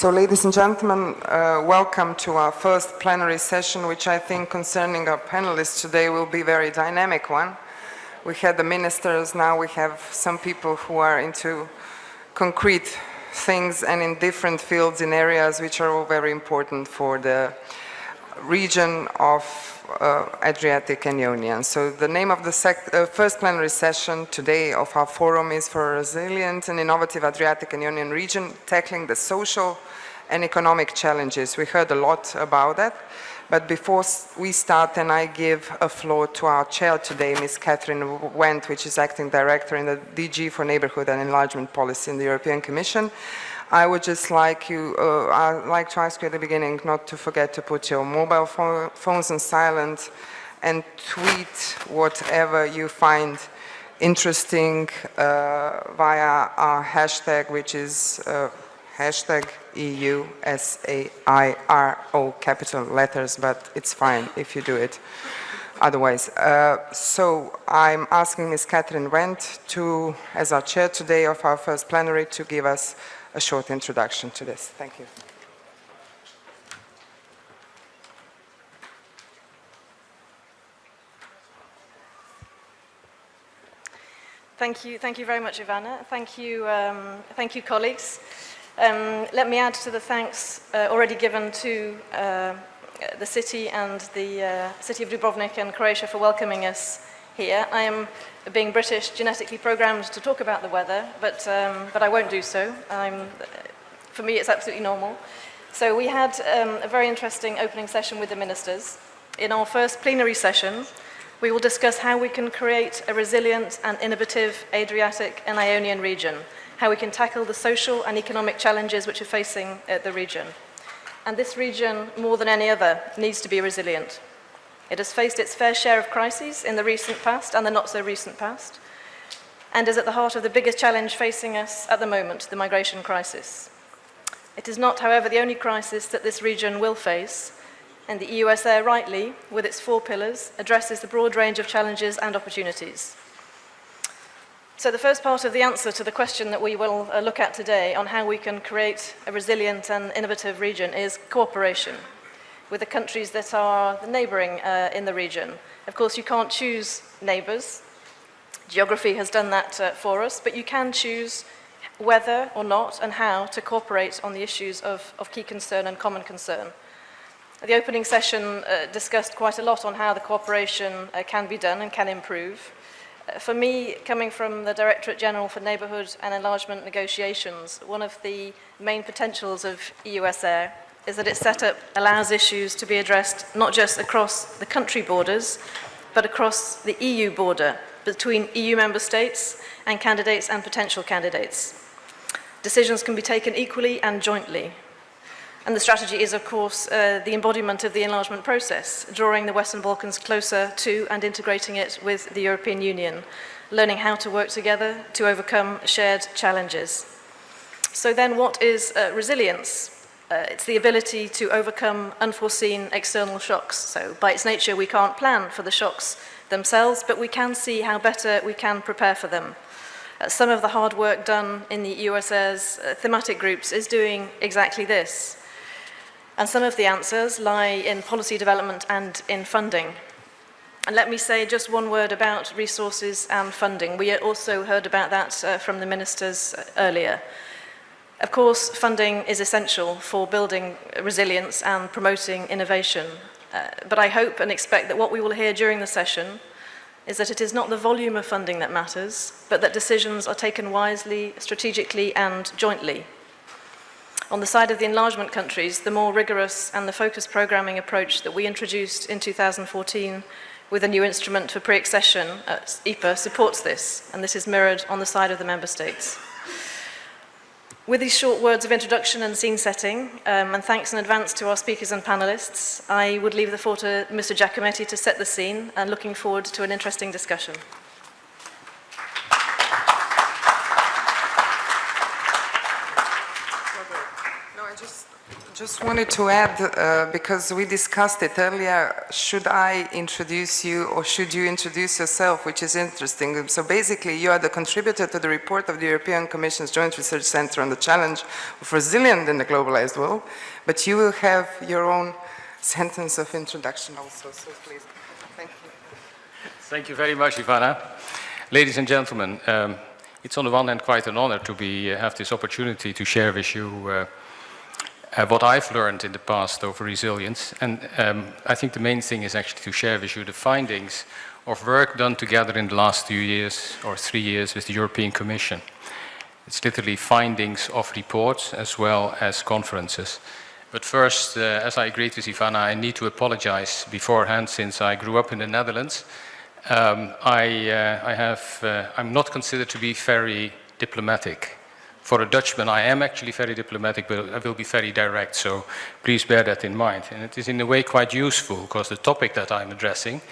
So, ladies and gentlemen, welcome to our first plenary session, which I think concerning our panelists today will be a very dynamic one. We had the ministers, now we have some people who are into concrete things and in different fields in areas which are all very important for the region of Adriatic and Ionian. So the name of the first plenary session today of our forum is for a resilient and innovative Adriatic and Ionian region, tackling the social and economic challenges. We heard a lot about that, but before we start, and I give a floor to our chair today, Ms. Catherine Wendt, which is acting director in the DG for Neighbourhood and Enlargement Policy in the European Commission. I would just like to ask you at the beginning not to forget to put your mobile phones on silent and tweet whatever you find interesting via our hashtag, which is hashtag EUSAIR, capital letters, but it's fine if you do it otherwise. So I'm asking Ms. Catherine Wendt to, as our chair today of our first plenary, to give us a short introduction to this. Thank you. Thank you very much, Ivana. Thank you, colleagues. Let me add to the thanks already given to the city and the city of Dubrovnik and Croatia for welcoming us here. I am, being British, genetically programmed to talk about the weather, but I won't do so. For me, it's absolutely normal. So we had a very interesting opening session with the ministers. In our first plenary session, we will discuss how we can create a resilient and innovative Adriatic and Ionian region, how we can tackle the social and economic challenges which are facing the region. And this region, more than any other, needs to be resilient. It has faced its fair share of crises in the recent past and the not-so-recent past, and is at the heart of the biggest challenge facing us at the moment, the migration crisis. It is not, however, the only crisis that this region will face, and the EUSAIR rightly, with its 4 pillars, addresses the broad range of challenges and opportunities. So the first part of the answer to the question that we will look at today on how we can create a resilient and innovative region is cooperation with the countries that are neighbouring in the region. Of course, you can't choose neighbours. Geography has done that for us, but you can choose whether or not and how to cooperate on the issues of key concern and common concern. The opening session discussed quite a lot on how the cooperation can be done and can improve. For me, coming from the Directorate General for Neighbourhood and Enlargement Negotiations, one of the main potentials of EUSAIR is that its setup allows issues to be addressed not just across the country borders, but across the EU border, between EU member states and candidates and potential candidates. Decisions can be taken equally and jointly. And the strategy is, of course, the embodiment of the enlargement process, drawing the Western Balkans closer to and integrating it with the European Union, learning how to work together to overcome shared challenges. So then what is resilience? It's the ability to overcome unforeseen external shocks. So by its nature, we can't plan for the shocks themselves, but we can see how better we can prepare for them. Some of the hard work done in the EUSAIR's thematic groups is doing exactly this. And some of the answers lie in policy development and in funding. And let me say just one word about resources and funding. We also heard about that from the ministers earlier. Of course, funding is essential for building resilience and promoting innovation. But I hope and expect that what we will hear during the session is that it is not the volume of funding that matters, but that decisions are taken wisely, strategically, and jointly. On the side of the enlargement countries, the more rigorous and the focused programming approach that we introduced in 2014 with a new instrument for pre-accession, EPA, supports this, and this is mirrored on the side of the member states. With these short words of introduction and scene setting, and thanks in advance to our speakers and panelists, I would leave the floor to Mr. Giacometti to set the scene, and looking forward to an interesting discussion. No, I just wanted to add, because we discussed it earlier, should I introduce you or should you introduce yourself, which is interesting. So basically, you are the contributor to the report of the European Commission's Joint Research Centre on the challenge of resilience in the globalized world, but you will have your own sentence of introduction also, so please. Thank you. Thank you very much, Ivana. Ladies and gentlemen, it's on the one hand quite an honor to have this opportunity to share with you what I've learned in the past over resilience. And I think the main thing is actually to share with you the findings of work done together in the last 2 years or 3 years with the European Commission. It's literally findings of reports as well as conferences. But first, as I agreed with Ivana, I need to apologize beforehand since I grew up in the Netherlands. I'm not considered to be very diplomatic. For a Dutchman, I am actually very diplomatic, but I will be very direct, so please bear that in mind. And it is in a way quite useful, because the topic that I'm addressing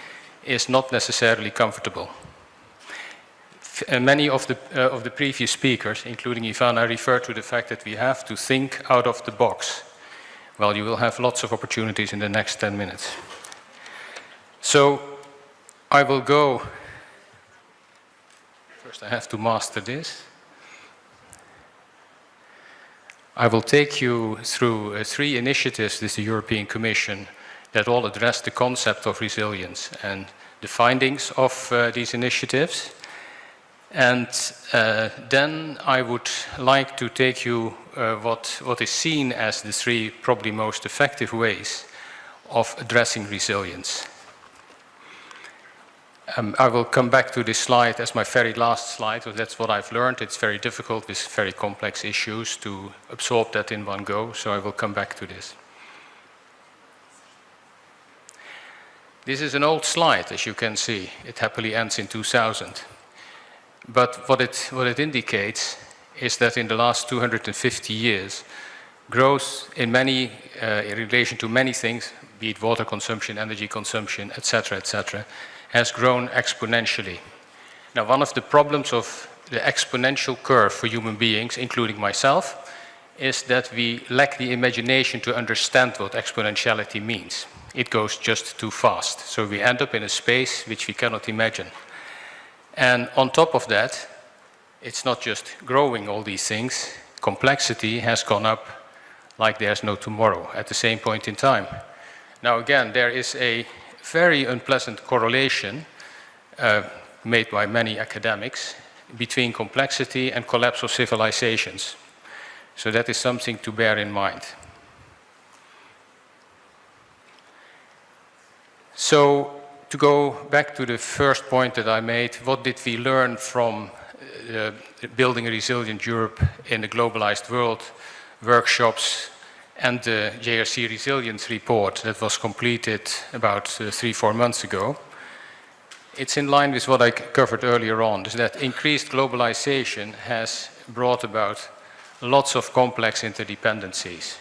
is not necessarily comfortable. Many of the previous speakers, including Ivana, refer to the fact that we have to think out of the box. Well, you will have lots of opportunities in the next 10 minutes. So, I will go, first I have to master this. I will take you through 3 initiatives with the European Commission that all address the concept of resilience and the findings of these initiatives. And then I would like to take you what is seen as the 3 probably most effective ways of addressing resilience. I will come back to this slide as my very last slide, because that's what I've learned. It's very difficult with very complex issues to absorb that in one go, so I will come back to this. This is an old slide, as you can see. It happily ends in 2000. But what it indicates is that in the last 250 years, growth in relation to many things, be it water consumption, energy consumption, etc., has grown exponentially. Now, one of the problems of the exponential curve for human beings, including myself, is that we lack the imagination to understand what exponentiality means. It goes just too fast. So we end up in a space which we cannot imagine. And on top of that, it's not just growing all these things. Complexity has gone up like there's no tomorrow at the same point in time. Now again, there is a very unpleasant correlation made by many academics between complexity and collapse of civilizations. So that is something to bear in mind. So to go back to the first point that I made, what did we learn from building a resilient Europe in the globalized world, workshops, and the JRC resilience report that was completed about 3-4 months ago? It's in line with what I covered earlier on, is that increased globalization has brought about lots of complex interdependencies.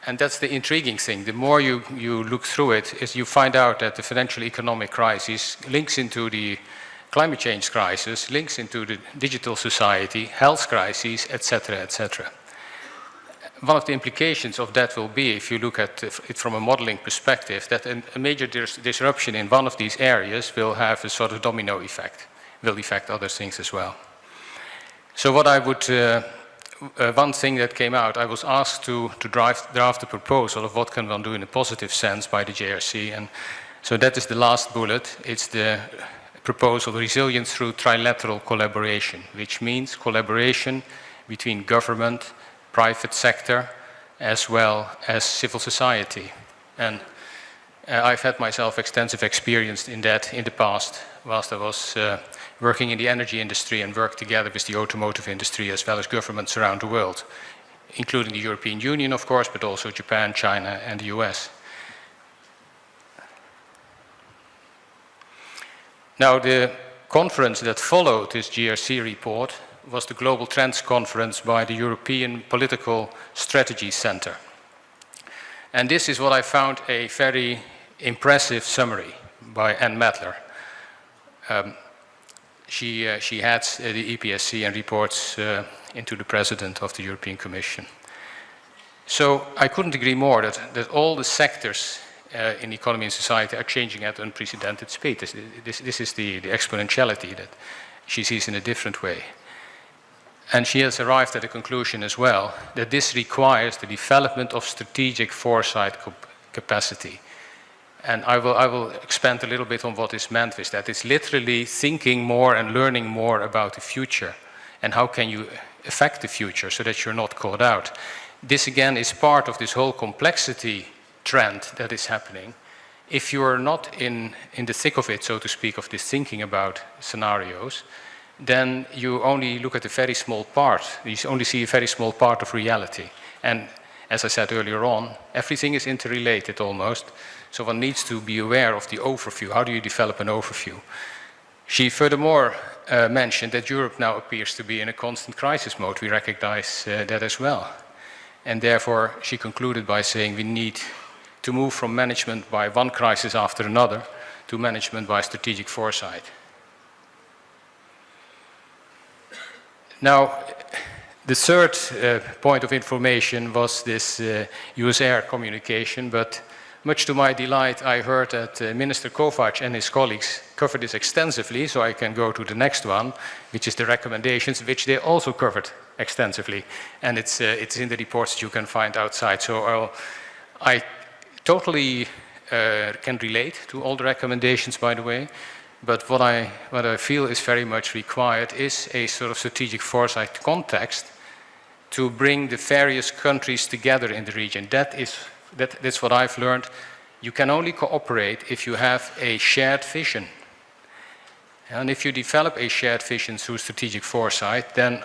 And that's the intriguing thing. The more you look through it, is you find out that the financial economic crisis links into the climate change crisis, links into the digital society, health crises, etc., etc. One of the implications of that will be, if you look at it from a modeling perspective, that a major disruption in one of these areas will have a sort of domino effect, will affect other things as well. So what I would, one thing that came out, I was asked to draft a proposal of what can one do in a positive sense by the JRC, and so that is the last bullet. It's the proposal, resilience through trilateral collaboration, which means collaboration between government, private sector, as well as civil society. And I've had myself extensive experience in that in the past, whilst I was working in the energy industry and worked together with the automotive industry as well as governments around the world, including the European Union, of course, but also Japan, China, and the US. Now, the conference that followed this GRC report was the Global Trends Conference by the European Political Strategy Center. And this is what I found a very impressive summary by Anne Matler. She heads the EPSC and reports into the President of the European Commission. So I couldn't agree more that all the sectors in economy and society are changing at unprecedented speed. This is the exponentiality that she sees in a different way. And she has arrived at a conclusion as well that this requires the development of strategic foresight capacity. And I will expand a little bit on what is meant with that. It's literally thinking more and learning more about the future and how can you affect the future so that you're not caught out. This again is part of this whole complexity trend that is happening. If you are not in the thick of it, so to speak, of this thinking about scenarios, then you only look at a very small part. You only see a very small part of reality. And as I said earlier on, everything is interrelated almost. So one needs to be aware of the overview. How do you develop an overview? She furthermore mentioned that Europe now appears to be in a constant crisis mode. We recognize that as well. And therefore, she concluded by saying we need to move from management by one crisis after another to management by strategic foresight. Now, the third point of information was this EUSAIR communication, but much to my delight, I heard that Minister Kovac and his colleagues covered this extensively, so I can go to the next one, which is the recommendations, which they also covered extensively. And it's in the reports that you can find outside. So I totally can relate to all the recommendations, by the way. But what I feel is very much required is a sort of strategic foresight context to bring the various countries together in the region. That's what I've learned. You can only cooperate if you have a shared vision. And if you develop a shared vision through strategic foresight, then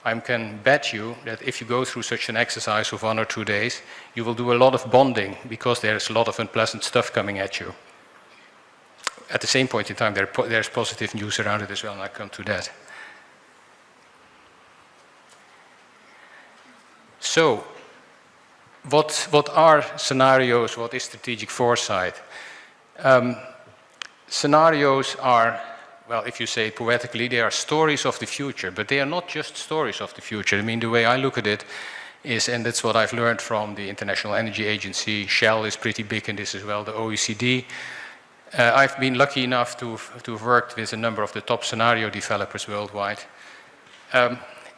I can bet you that if you go through such an exercise of 1 or 2 days, you will do a lot of bonding because there's a lot of unpleasant stuff coming at you. At the same point in time, there's positive news around it as well, and I'll come to that. So, what are scenarios? What is strategic foresight? Scenarios are, well, if you say it poetically, they are stories of the future, but they are not just stories of the future. I mean, the way I look at it is, and that's what I've learned from the International Energy Agency, Shell is pretty big in this as well, the OECD. I've been lucky enough to have worked with a number of the top scenario developers worldwide.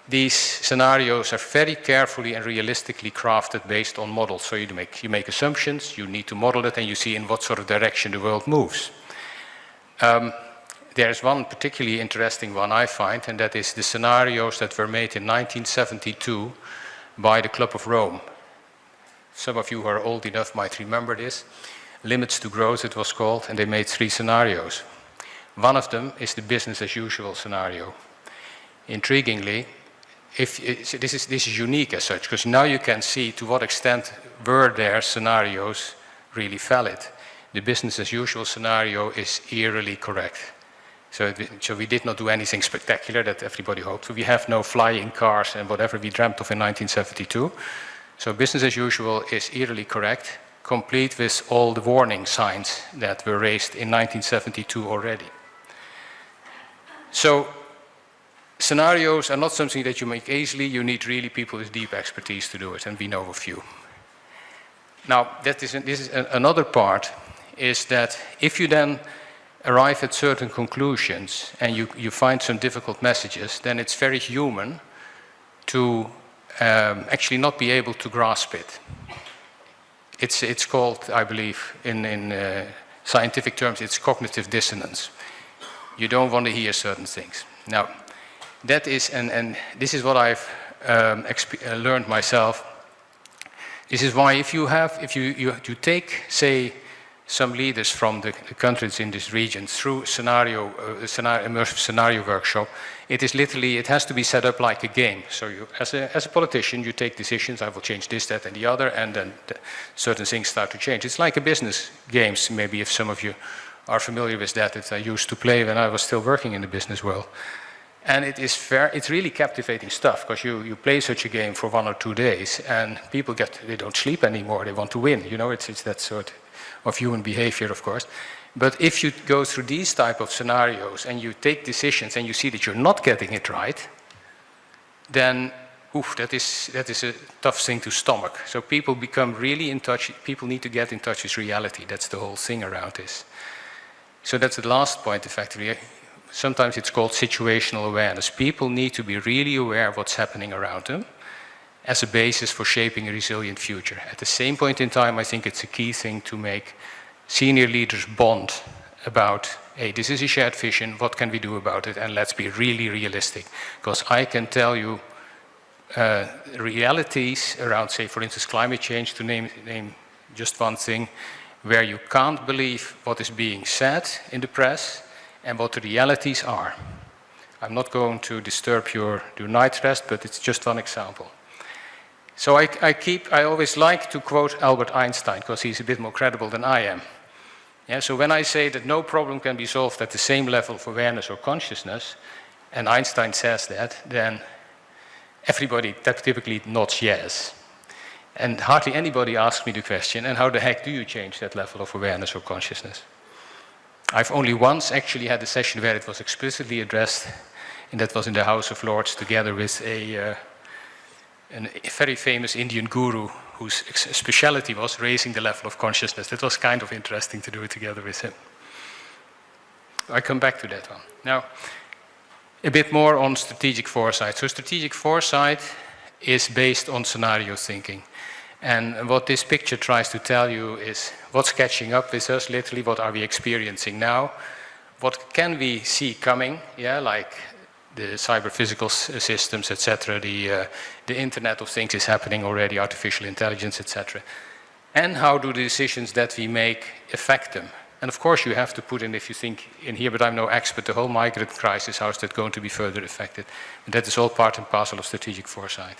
These scenarios are very carefully and realistically crafted based on models. So you make assumptions, you need to model it, and you see in what sort of direction the world moves. There's one particularly interesting one I find, and that is the scenarios that were made in 1972 by the Club of Rome. Some of you who are old enough might remember this. Limits to Growth, it was called, and they made 3 scenarios. One of them is the business as usual scenario. Intriguingly, this is unique as such, because now you can see to what extent were their scenarios really valid. The business as usual scenario is eerily correct. So we did not do anything spectacular that everybody hoped for. We have no flying cars and whatever we dreamt of in 1972. So business as usual is eerily correct, complete with all the warning signs that were raised in 1972 already. So scenarios are not something that you make easily. You need really people with deep expertise to do it, and we know a few. Now, this is another part, is that if you then arrive at certain conclusions and you find some difficult messages, then it's very human to actually not be able to grasp it. It's called, I believe, in scientific terms, it's cognitive dissonance. You don't want to hear certain things. Now, that is, and this is what I've learned myself. This is why if you take, say, some leaders from the countries in this region through immersive scenario workshop, it has to be set up like a game. So you, as a politician, you take decisions, I will change this, that, and the other, and then certain things start to change. It's like a business games, maybe if some of you are familiar with that I used to play when I was still working in the business world. And it's really captivating stuff, because you play such a game for 1 or 2 days, and people they don't sleep anymore, they want to win. You know, it's that sort of human behavior, of course. But if you go through these type of scenarios and you take decisions and you see that you're not getting it right, then that is a tough thing to stomach. So people become really in touch, people need to get in touch with reality. That's the whole thing around this. So that's the last point, effectively. Sometimes it's called situational awareness. People need to be really aware of what's happening around them as a basis for shaping a resilient future. At the same point in time, I think it's a key thing to make senior leaders bond about, hey, this is a shared vision, what can we do about it, and let's be really realistic. Because I can tell you realities around, say, for instance, climate change, to name just one thing, where you can't believe what is being said in the press and what the realities are. I'm not going to disturb your night rest, but it's just one example. So I always like to quote Albert Einstein, because he's a bit more credible than I am. Yeah, so when I say that no problem can be solved at the same level of awareness or consciousness, and Einstein says that, then everybody typically nods yes. And hardly anybody asks me the question, and how the heck do you change that level of awareness or consciousness? I've only once actually had a session where it was explicitly addressed, and that was in the House of Lords together with a very famous Indian guru whose speciality was raising the level of consciousness. It was kind of interesting to do it together with him. I come back to that one. Now, a bit more on strategic foresight. So strategic foresight is based on scenario thinking. And what this picture tries to tell you is what's catching up with us, literally what are we experiencing now, what can we see coming, yeah, like the cyber-physical systems, etc., the Internet of Things is happening already, artificial intelligence, etc. And how do the decisions that we make affect them? And of course you have to put in, if you think in here, but I'm no expert, the whole migrant crisis, how is that going to be further affected? And that is all part and parcel of strategic foresight.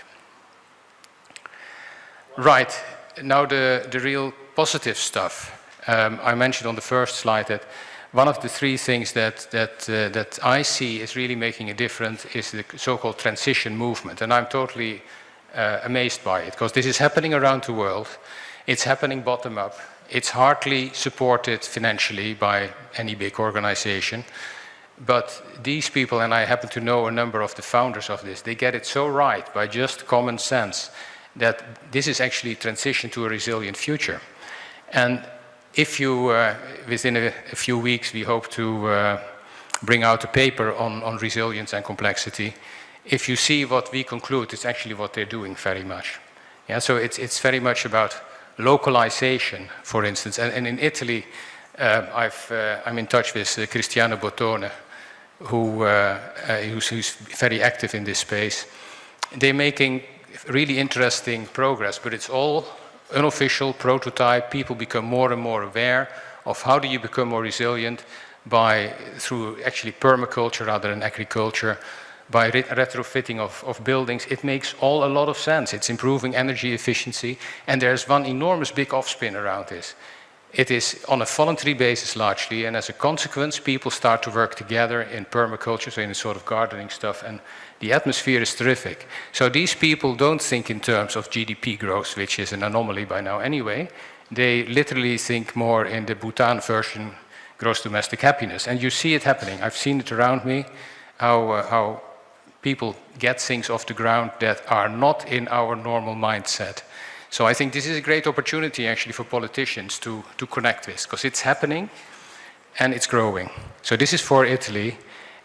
Right, now the real positive stuff. I mentioned on the first slide that one of the three things that I see is really making a difference is the so-called transition movement. And I'm totally amazed by it, because this is happening around the world. It's happening bottom up. It's hardly supported financially by any big organization. But these people, and I happen to know a number of the founders of this, they get it so right by just common sense that this is actually transition to a resilient future. And if you, within a few weeks, we hope to bring out a paper on resilience and complexity. If you see what we conclude, it's actually what they're doing very much. Yeah, so it's very much about localization, for instance. And in Italy, I'm in touch with Cristiano Bottone, who's very active in this space. They're making really interesting progress, but it's all unofficial, prototype. People become more and more aware of how do you become more resilient through actually permaculture rather than agriculture, by retrofitting of buildings. It makes a lot of sense. It's improving energy efficiency, and there's one enormous big offspin around this. It is on a voluntary basis largely, and as a consequence, people start to work together in permaculture, so in a sort of gardening stuff, and the atmosphere is terrific. So these people don't think in terms of GDP growth, which is an anomaly by now anyway. They literally think more in the Bhutan version, gross domestic happiness. And you see it happening. I've seen it around me, how people get things off the ground that are not in our normal mindset. So I think this is a great opportunity actually for politicians to connect with, because it's happening and it's growing. So this is for Italy.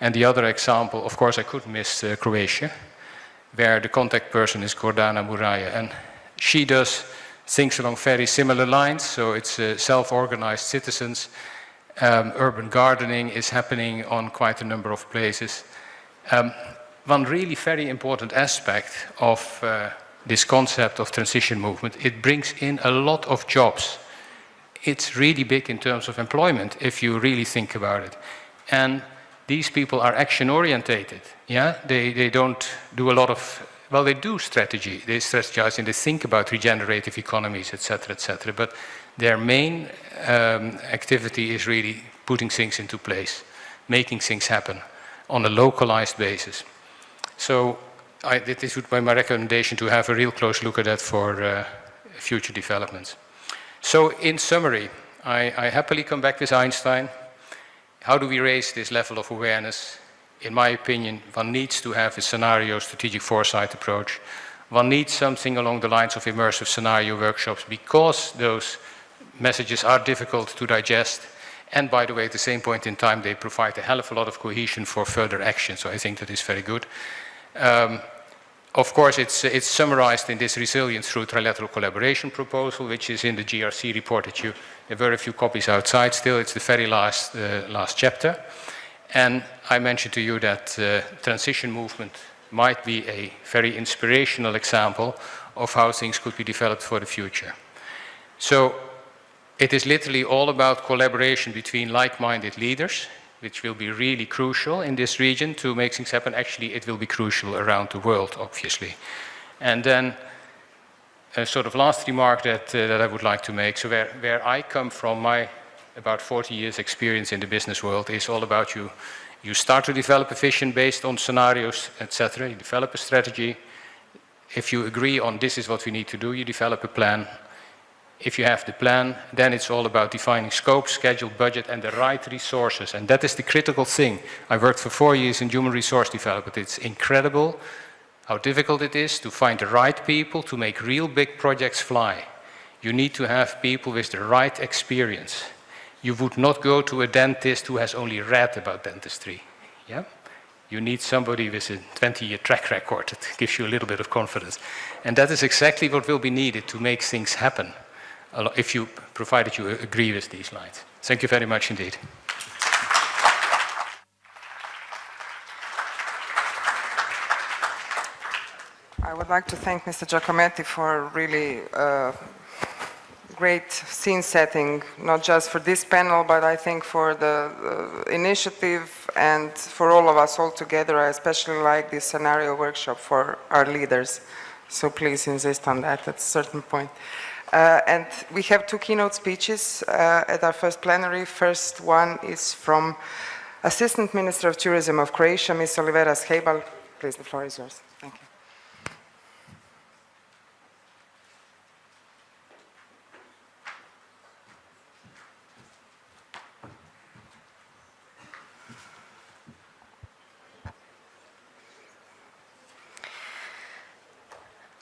And the other example, of course, I couldn't miss Croatia, where the contact person is Gordana Muraja. And she does things along very similar lines. So it's self-organized citizens. Urban gardening is happening on quite a number of places. One really very important aspect of this concept of transition movement, it brings in a lot of jobs. It's really big in terms of employment, if you really think about it. And these people are action-orientated. Yeah, they don't do a lot of, well, they do strategy. They strategize and they think about regenerative economies, etc., etc. But their main activity is really putting things into place, making things happen on a localized basis. So this would be my recommendation, to have a real close look at that for future developments. So in summary, I happily come back with Einstein. How do we raise this level of awareness? in my opinion, one needs to have a scenario strategic foresight approach. One needs something along the lines of immersive scenario workshops because those messages are difficult to digest. And by the way, at the same point in time, they provide a hell of a lot of cohesion for further action. So I think that is very good. Of course, it's summarized in this resilience through trilateral collaboration proposal, which is in the GRC report that there are very few copies outside still. It's the very last chapter. And I mentioned to you that transition movement might be a very inspirational example of how things could be developed for the future. So it is literally all about collaboration between like-minded leaders, which will be really crucial in this region to make things happen. Actually, it will be crucial around the world, obviously. And then a sort of last remark that I would like to make. So where I come from, my about 40 years experience in the business world is all about you start to develop a vision based on scenarios, etc. You develop a strategy. If you agree on this is what we need to do, you develop a plan. If you have the plan, then it's all about defining scope, schedule, budget, and the right resources. And that is the critical thing. I worked for 4 years in human resource development. It's incredible how difficult it is to find the right people to make real big projects fly. You need to have people with the right experience. You would not go to a dentist who has only read about dentistry. Yeah? You need somebody with a 20-year track record that gives you a little bit of confidence. And that is exactly what will be needed to make things happen, provided you agree with these lines. Thank you very much indeed. I would like to thank Mr. Giacometti for really great scene setting, not just for this panel, but I think for the initiative and for all of us all together. I especially like this scenario workshop for our leaders. So please insist on that at a certain point. And we have 2 keynote speeches at our first plenary. First one is from Assistant Minister of Tourism of Croatia, Ms. Olivera Schejbal. Please, the floor is yours. Thank you.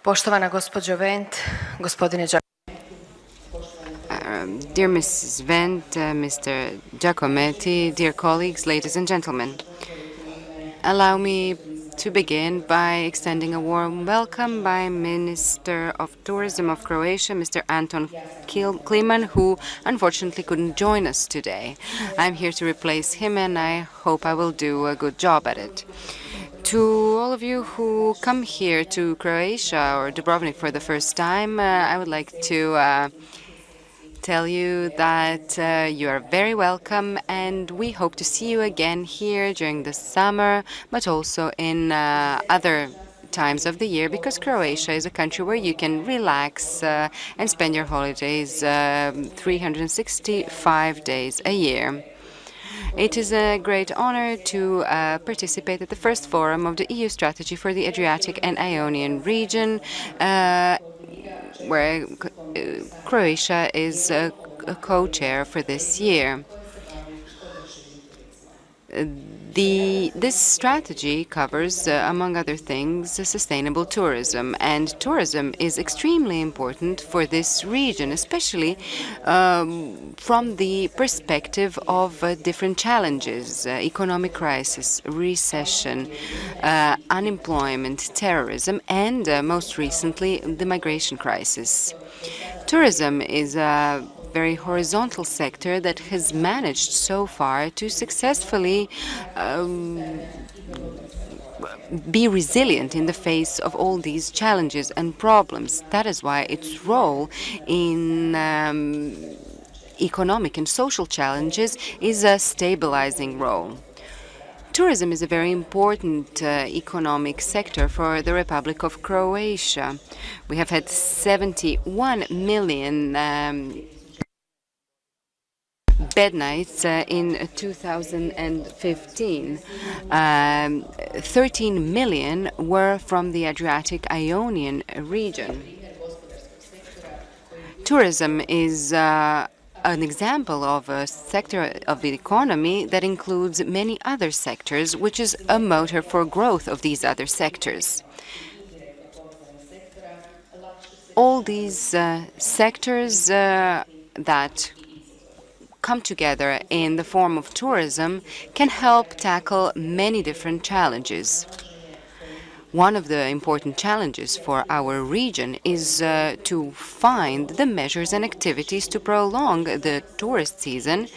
Poštovana gospođo Vent, gospodine Dear Mrs. Vent, Mr. Giacometti, dear colleagues, ladies and gentlemen, allow me to begin by extending a warm welcome by Minister of Tourism of Croatia, Mr. Anton Kliman, who unfortunately couldn't join us today. I'm here to replace him, and I hope I will do a good job at it. To all of you who come here to Croatia or Dubrovnik for the first time, I would like to tell you that you are very welcome, and we hope to see you again here during the summer, but also in other times of the year, because Croatia is a country where you can relax and spend your holidays 365 days a year. It is a great honor to participate at the first forum of the EU strategy for the Adriatic and Ionian region, where Croatia is a co-chair for this year. This strategy covers, among other things, sustainable tourism, and tourism is extremely important for this region, especially from the perspective of different challenges: economic crisis, recession, unemployment, terrorism, and most recently, the migration crisis. Tourism is a very horizontal sector that has managed so far to successfully be resilient in the face of all these challenges and problems. That is why its role in economic and social challenges is a stabilizing role. Tourism is a very important economic sector for the Republic of Croatia. We have had 71 million bed nights in 2015. 13 million were from the Adriatic Ionian region. Tourism is an example of a sector of the economy that includes many other sectors, which is a motor for growth of these other sectors. All these sectors that come together in the form of tourism can help tackle many different challenges. One of the important challenges for our region is to find the measures and activities to prolong the tourist season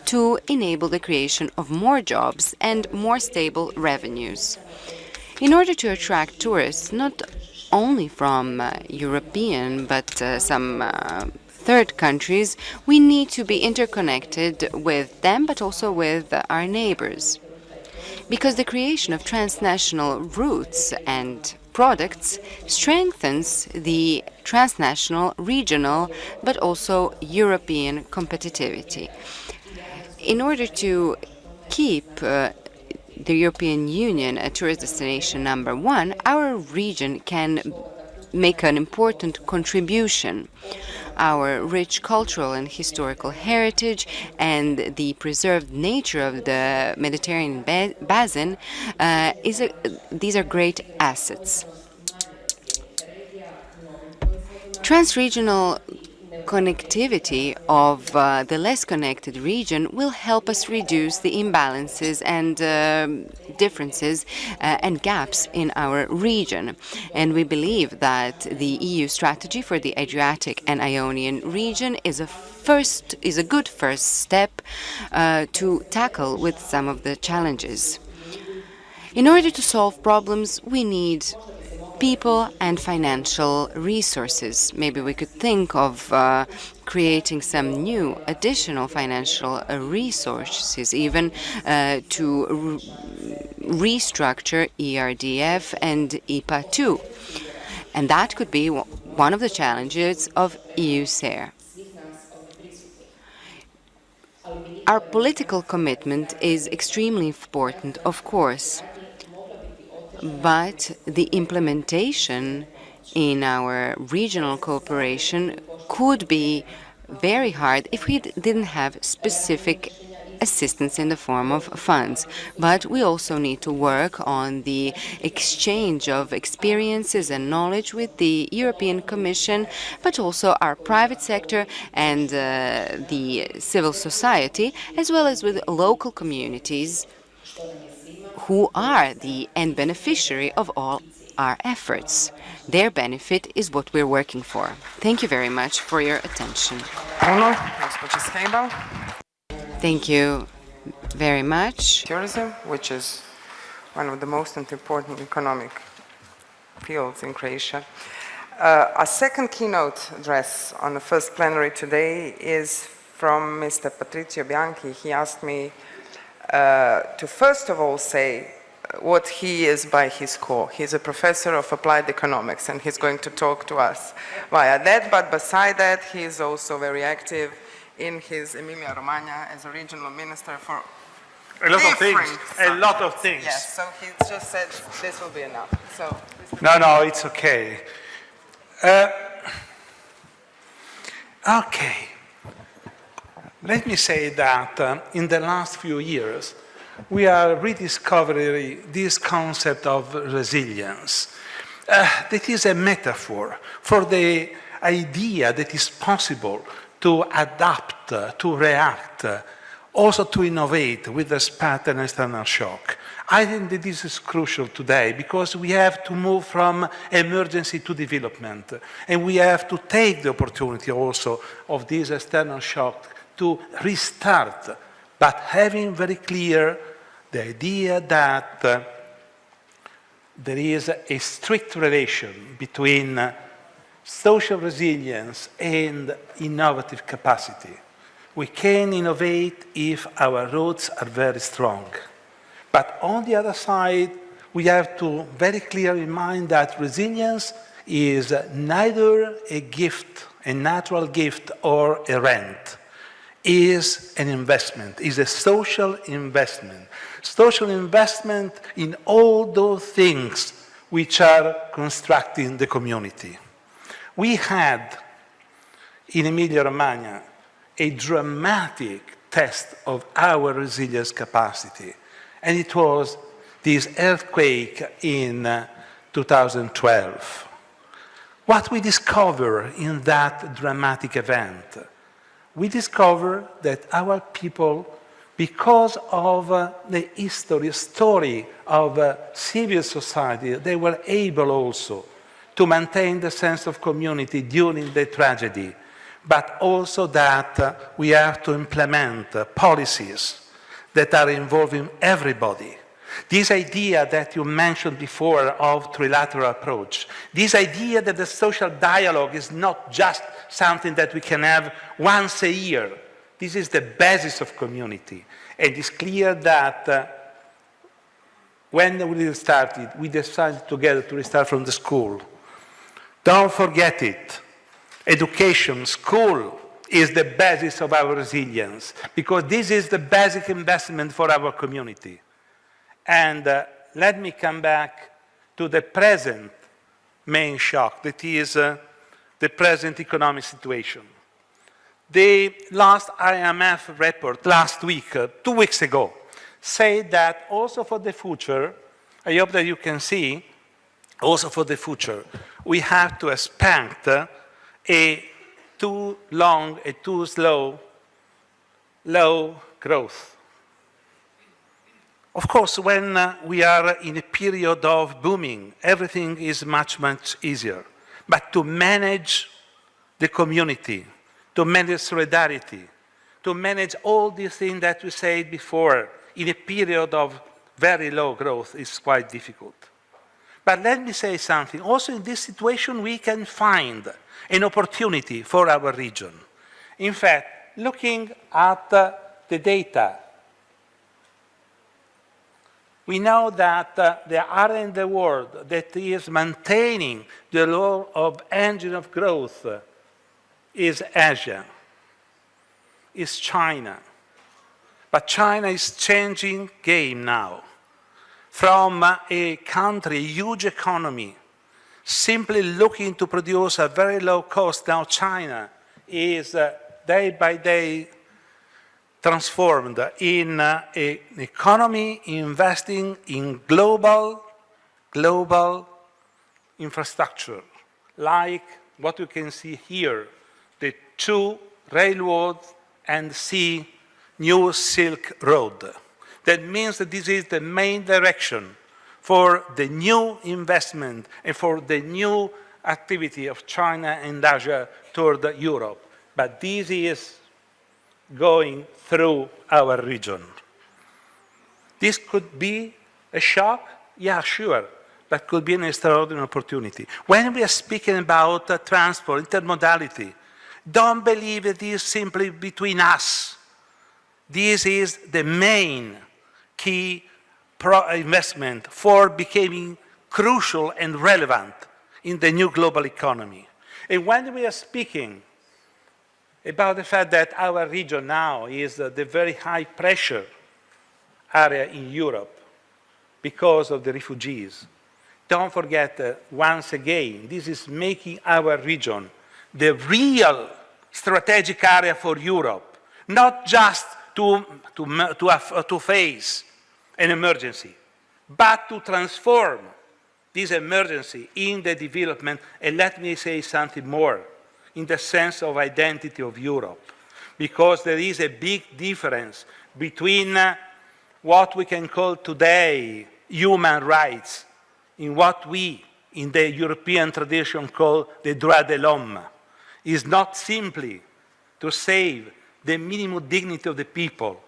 to enable the creation of more jobs and more stable revenues. In order to attract tourists, not only from European but some third countries, we need to be interconnected with them but also with our neighbors. Because the creation of transnational routes and products strengthens the transnational, regional, but also European competitivity. In order to keep the European Union a tourist destination #1, our region can make an important contribution. Our rich cultural and historical heritage and the preserved nature of the Mediterranean basin, these are great assets. Transregional connectivity of the less connected region will help us reduce the imbalances and differences and gaps in our region. And we believe that the EU strategy for the Adriatic and Ionian region is a good first step to tackle with some of the challenges. In order to solve problems, we need people and financial resources. Maybe we could think of creating some new additional financial resources, even to restructure ERDF and IPA 2. And that could be one of the challenges of EUSAIR. Our political commitment is extremely important, of course. But the implementation in our regional cooperation could be very hard if we didn't have specific assistance in the form of funds. But we also need to work on the exchange of experiences and knowledge with the European Commission, but also our private sector and the civil society, as well as with local communities who are the end beneficiary of all our efforts. Their benefit is what we're working for. Thank you very much for your attention. Thank you very much. Tourism, which is one of the most important economic fields in Croatia. Our second keynote address on the first plenary today is from Mr. Patrizio Bianchi. He asked me to first of all say what he is by his core. He's a professor of applied economics, and he's going to talk to us via that. But beside that, he is also very active in his Emilia-Romagna as a regional minister for a lot of things. A lot of things. Yes, so he just said this will be enough. So no, it's okay. Okay. Let me say that in the last few years, we are rediscovering this concept of resilience. That is a metaphor for the idea that it's possible to adapt, to react, also to innovate with respect to an external shock. I think that this is crucial today because we have to move from emergency to development, and we have to take the opportunity also of this external shock to restart, but having very clear the idea that there is a strict relation between social resilience and innovative capacity. We can innovate if our roots are very strong. But on the other side, we have to very clearly mind that resilience is neither a gift, a natural gift, or a rent. Is an investment, is a social investment. Social investment in all those things which are constructing the community. We had in Emilia-Romagna a dramatic test of our resilience capacity. And it was this earthquake in 2012. What we discover in that dramatic event? We discover that our people, because of the story of civil society, they were able also to maintain the sense of community during the tragedy, but also that we have to implement policies that are involving everybody. This idea that you mentioned before of trilateral approach, this idea that the social dialogue is not just something that we can have once a year. This is the basis of community. And it's clear that when we started, we decided together to restart from the school. Don't forget it. Education, school, is the basis of our resilience, because this is the basic investment for our community. And let me come back to the present main shock, that is the present economic situation. The last IMF report last week, 2 weeks ago, said that also for the future, I hope that you can see, also for the future, we have to expect a too long, a too slow, low growth. Of course, when we are in a period of booming, everything is much, much easier. But to manage the community, to manage solidarity, to manage all these things that we said before in a period of very low growth is quite difficult. But let me say something. Also in this situation, we can find an opportunity for our region. In fact, looking at the data, we know that the area in the world that is maintaining the law of engine of growth is Asia, is China. But China is changing game now. From a country, a huge economy, simply looking to produce a very low cost, now China is day by day transformed in an economy investing in global infrastructure, like what you can see here, the 2 railroads and sea new Silk Road. That means that this is the main direction for the new investment and for the new activity of China and Asia toward Europe. But this is going through our region. This could be a shock? Yeah, sure. That could be an extraordinary opportunity. When we are speaking about transport, intermodality, don't believe it is simply between us. This is the main key investment for becoming crucial and relevant in the new global economy. And when we are speaking about the fact that our region now is the very high pressure area in Europe because of the refugees, don't forget once again, this is making our region the real strategic area for Europe, not just to face an emergency, but to transform this emergency in the development, and let me say something more, in the sense of identity of Europe, because there is a big difference between what we can call today human rights in what we, in the European tradition, call the droit de l'homme. Is not simply to save the minimum dignity of the people,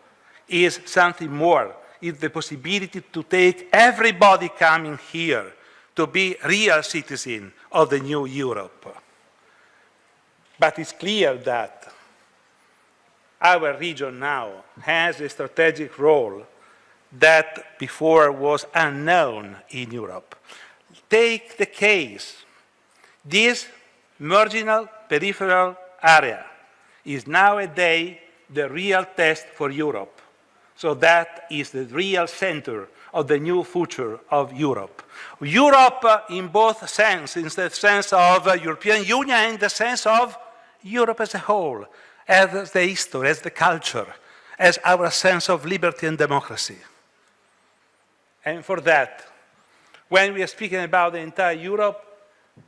is something more. It's the possibility to take everybody coming here to be real citizens of the new Europe. But it's clear that our region now has a strategic role that before was unknown in Europe. Take the case. This marginal peripheral area is nowadays the real test for Europe. So that is the real center of the new future of Europe. Europe in both senses, in the sense of European Union and the sense of Europe as a whole, as the history, as the culture, as our sense of liberty and democracy. And for that, when we are speaking about the entire Europe,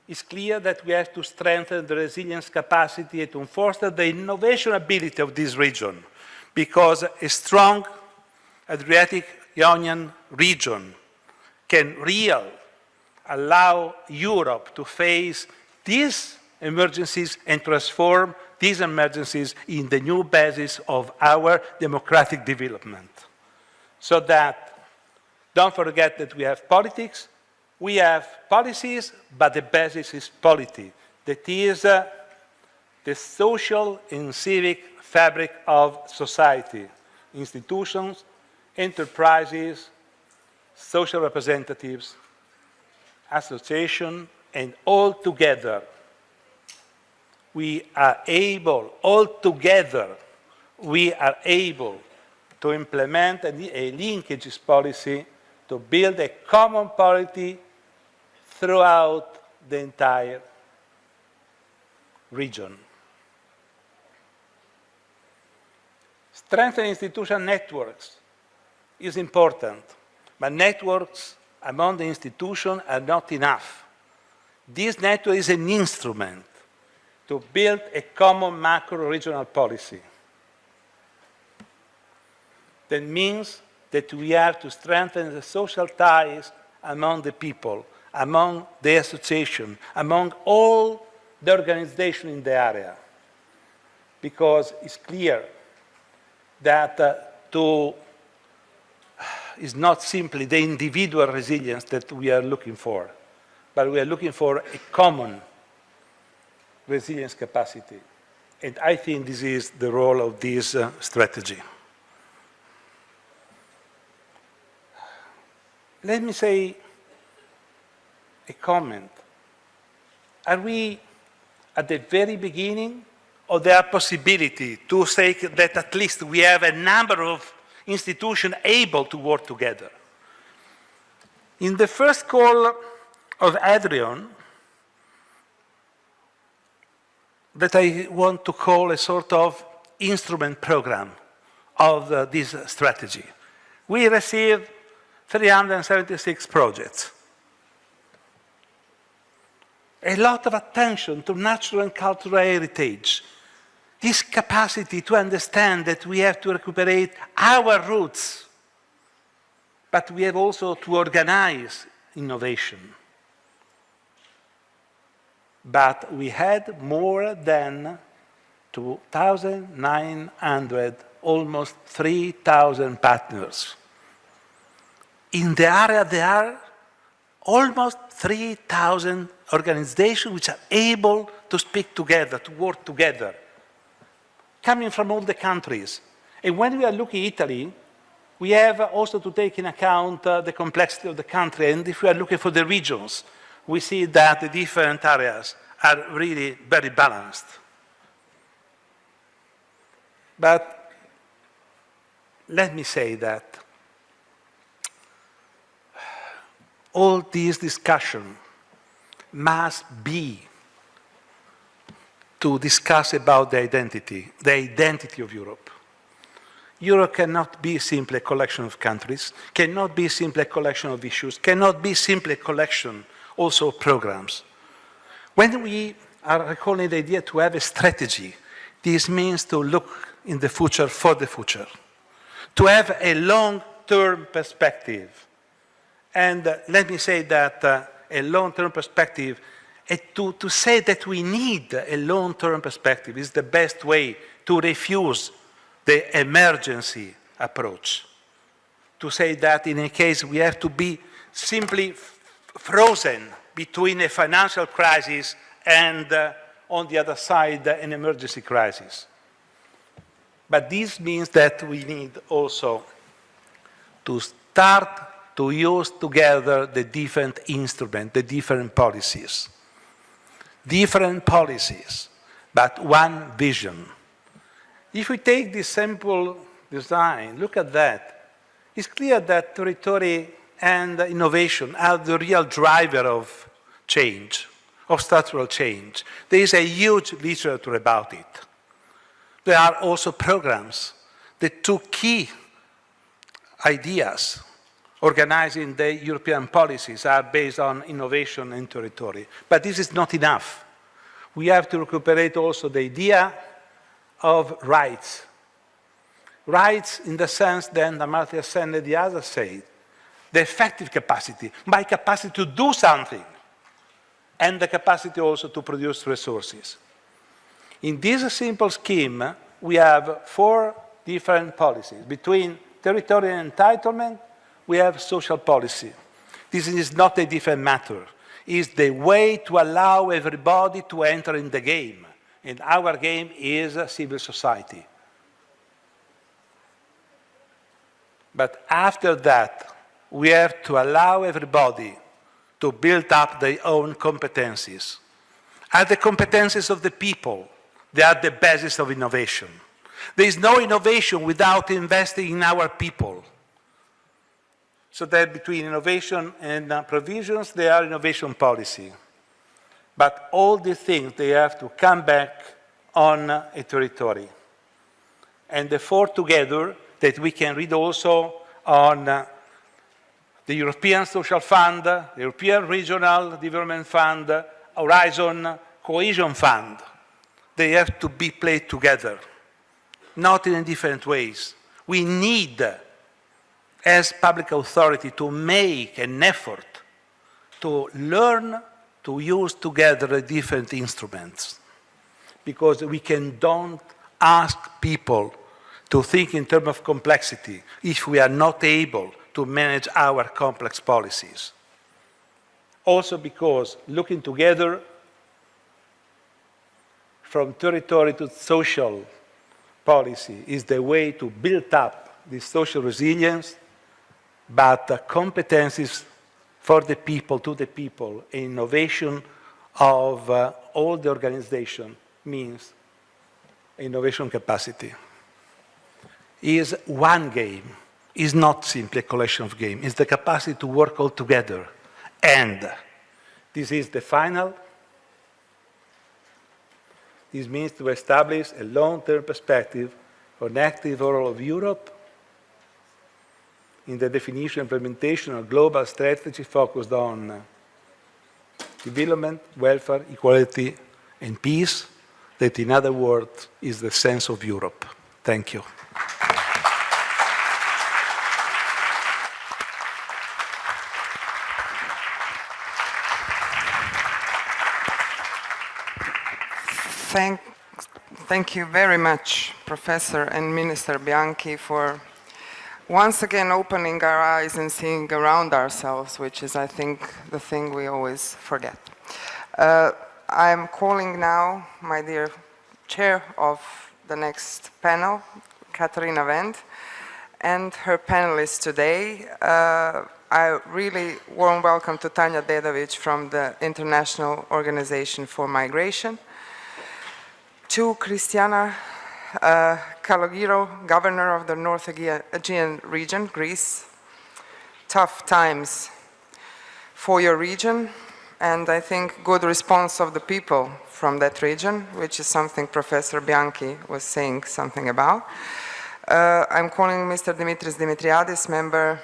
it's clear that we have to strengthen the resilience capacity and to foster the innovation ability of this region, because a strong Adriatic Ionian region can really allow Europe to face these emergencies and transform these emergencies in the new basis of our democratic development. So that, don't forget that we have politics, we have policies, but the basis is polity. That is the social and civic fabric of society, institutions, enterprises, social representatives, associations, and all together we are able to implement a linkages policy to build a common polity throughout the entire region. Strengthening institutional networks is important, but networks among the institutions are not enough. This network is an instrument to build a common macro-regional policy. That means that we have to strengthen the social ties among the people, among the association, among all the organizations in the area. Because it's clear that it's not simply the individual resilience that we are looking for, but we are looking for a common resilience capacity. And I think this is the role of this strategy. Let me say a comment. Are we at the very beginning, or there are possibility to say that at least we have a number of institutions able to work together? In the first call of Adrian, that I want to call a sort of instrument program of this strategy, we received 376 projects. A lot of attention to natural and cultural heritage. This capacity to understand that we have to recuperate our roots, but we have also to organize innovation. But we had more than 2,900, almost 3,000 partners. In the area, there are almost 3,000 organizations which are able to speak together, to work together, coming from all the countries. And when we are looking at Italy, we have also to take in account the complexity of the country. And if we are looking for the regions, we see that the different areas are really very balanced. But let me say that all this discussion must be to discuss about the identity of Europe. Europe cannot be simply a collection of countries, cannot be simply a collection of issues, cannot be simply a collection also of programs. When we are recalling the idea to have a strategy, this means to look in the future for the future, to have a long-term perspective. And let me say that a long-term perspective, to say that we need a long-term perspective is the best way to refuse the emergency approach. To say that in a case we have to be simply frozen between a financial crisis and on the other side an emergency crisis. But this means that we need also to start to use together the different instruments, the different policies. Different policies, but one vision. If we take this simple design, look at that. It's clear that territory and innovation are the real driver of change, of structural change. There is a huge literature about it. there are also programs. The two key ideas organizing the European policies are based on innovation and territory. But this is not enough. We have to recuperate also the idea of rights. Rights in the sense that Amartya Sen and the others said, the effective capacity, my capacity to do something, and the capacity also to produce resources. In this simple scheme, we have 4 different policies. Between territorial entitlement, we have social policy. This is not a different matter. It's the way to allow everybody to enter in the game. And our game is civil society. But after that, we have to allow everybody to build up their own competencies. Are the competencies of the people. They are the basis of innovation. There is no innovation without investing in our people. So that between innovation and provisions, they are innovation policy. But all these things, they have to come back on a territory. And the 4 together that we can read also on the European Social Fund, the European Regional Development Fund, Horizon Cohesion Fund. They have to be played together, not in different ways. We need, as public authority, to make an effort to learn to use together the different instruments. Because we don't ask people to think in terms of complexity if we are not able to manage our complex policies. Also because looking together from territory to social policy is the way to build up this social resilience, but competencies for the people, to the people, innovation of all the organization means innovation capacity. Is one game, is not simply a collection of games, it's the capacity to work all together. And this is the final. This means to establish a long-term perspective for an active role of Europe in the definition and implementation of global strategy focused on development, welfare, equality, and peace, that in other words is the sense of Europe. Thank you. Thank you very much, Professor and Minister Bianchi, for once again opening our eyes and seeing around ourselves, which is, I think, the thing we always forget. I'm calling now my dear chair of the next panel, Katarina Wendt, and her panelists today. I really warm welcome to Tanja Dedovic from the International Organization for Migration, to Christiana Kalogiro, Governor of the North Aegean region, Greece. Tough times for your region, and I think good response of the people from that region, which is something Professor Bianchi was saying something about. I'm calling Mr. Dimitris Dimitriadis, member,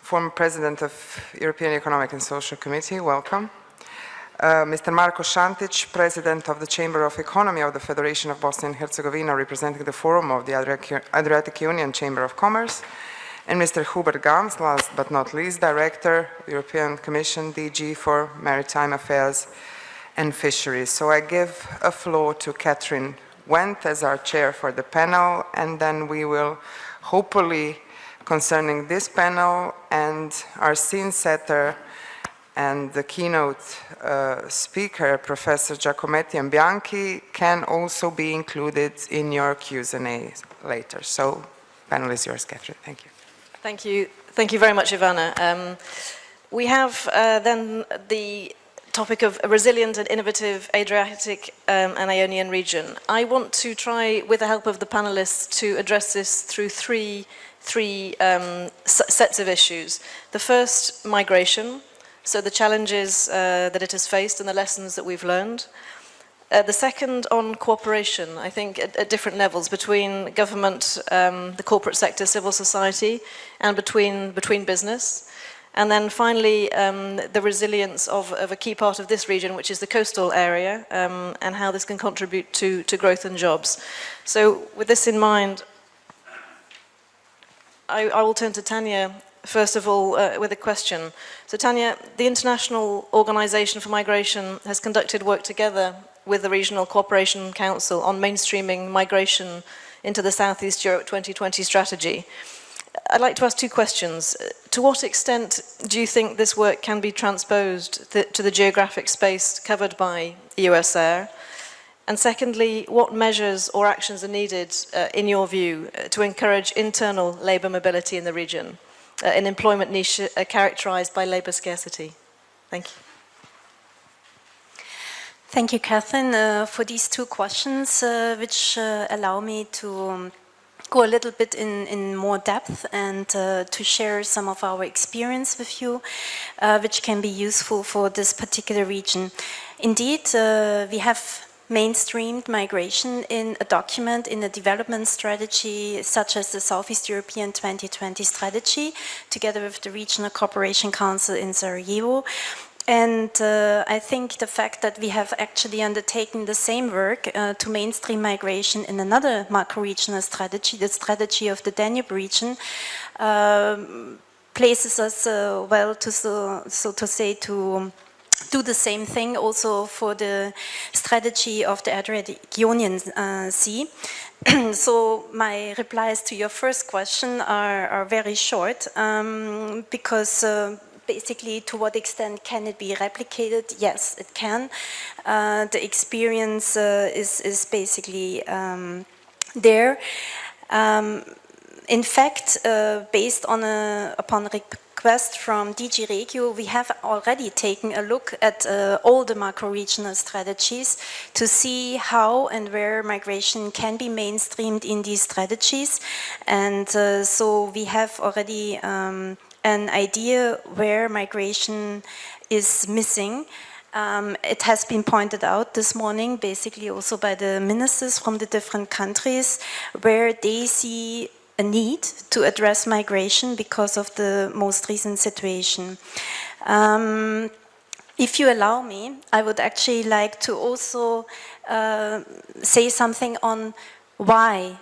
former president of European Economic and Social Committee. Welcome. Mr. Marko Šantić, President of the Chamber of Economy of the Federation of Bosnia and Herzegovina, representing the Forum of the Adriatic Union Chamber of Commerce, and Mr. Hubert Gams, last but not least, Director, European Commission, DG for Maritime Affairs and Fisheries. So I give a floor to Catherine Wendt as our chair for the panel, and then we will hopefully, concerning this panel and our scene setter, and the keynote speaker, Professor Giacometti and Bianchi, can also be included in your Q&A later. So, panel is yours, Catherine. Thank you. Thank you. Thank you very much, Ivana. We have then the topic of a resilient and innovative Adriatic and Ionian region. I want to try, with the help of the panelists, to address this through three sets of issues. The first, migration. So the challenges that it has faced and the lessons that we've learned. The second on cooperation, I think at different levels between government, the corporate sector, civil society, and between business. And then finally, the resilience of a key part of this region, which is the coastal area, and how this can contribute to growth and jobs. So with this in mind, I will turn to Tanya, first of all, with a question. So Tanya, the International Organization for Migration has conducted work together with the Regional Cooperation Council on mainstreaming migration into the Southeast Europe 2020 strategy. I'd like to ask two questions. To what extent do you think this work can be transposed to the geographic space covered by EUSAIR? And secondly, what measures or actions are needed, in your view, to encourage internal labour mobility in the region, an employment niche characterised by labour scarcity? Thank you. Thank you, Catherine, for these two questions, which allow me to go a little bit in more depth and to share some of our experience with you, which can be useful for this particular region. Indeed, we have mainstreamed migration in a document, in a development strategy, such as the Southeast European 2020 strategy, together with the Regional Cooperation Council in Sarajevo. And I think the fact that we have actually undertaken the same work to mainstream migration in another macro-regional strategy, the strategy of the Danube region, places us well to, so to say, to do the same thing also for the strategy of the Adriatic-Ionian Sea. So my replies to your first question are very short, because basically, to what extent can it be replicated? Yes, it can. The experience is basically there. In fact, based on upon request from DG Regio, we have already taken a look at all the macro-regional strategies to see how and where migration can be mainstreamed in these strategies. And so we have already an idea where migration is missing. It has been pointed out this morning, basically also by the ministers from the different countries, where they see a need to address migration because of the most recent situation. If you allow me, I would actually like to also say something on why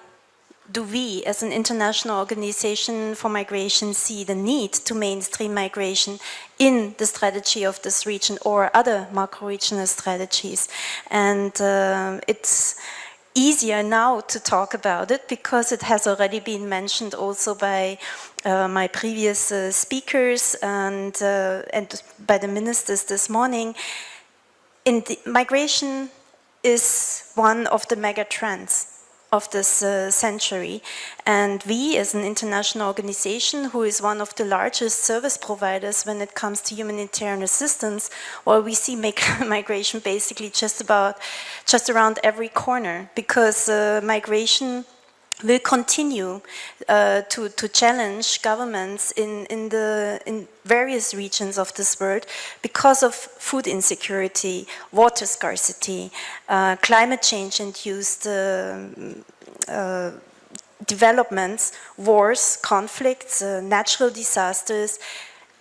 do we, as an international organization for migration, see the need to mainstream migration in the strategy of this region or other macro-regional strategies? And it's easier now to talk about it because it has already been mentioned also by my previous speakers and by the ministers this morning. Migration is one of the mega trends of this century, and we as an international organization who is one of the largest service providers when it comes to humanitarian assistance, well, we see migration basically just around every corner, because migration will continue to challenge governments in various regions of this world because of food insecurity, water scarcity, climate change induced developments, wars, conflicts, natural disasters,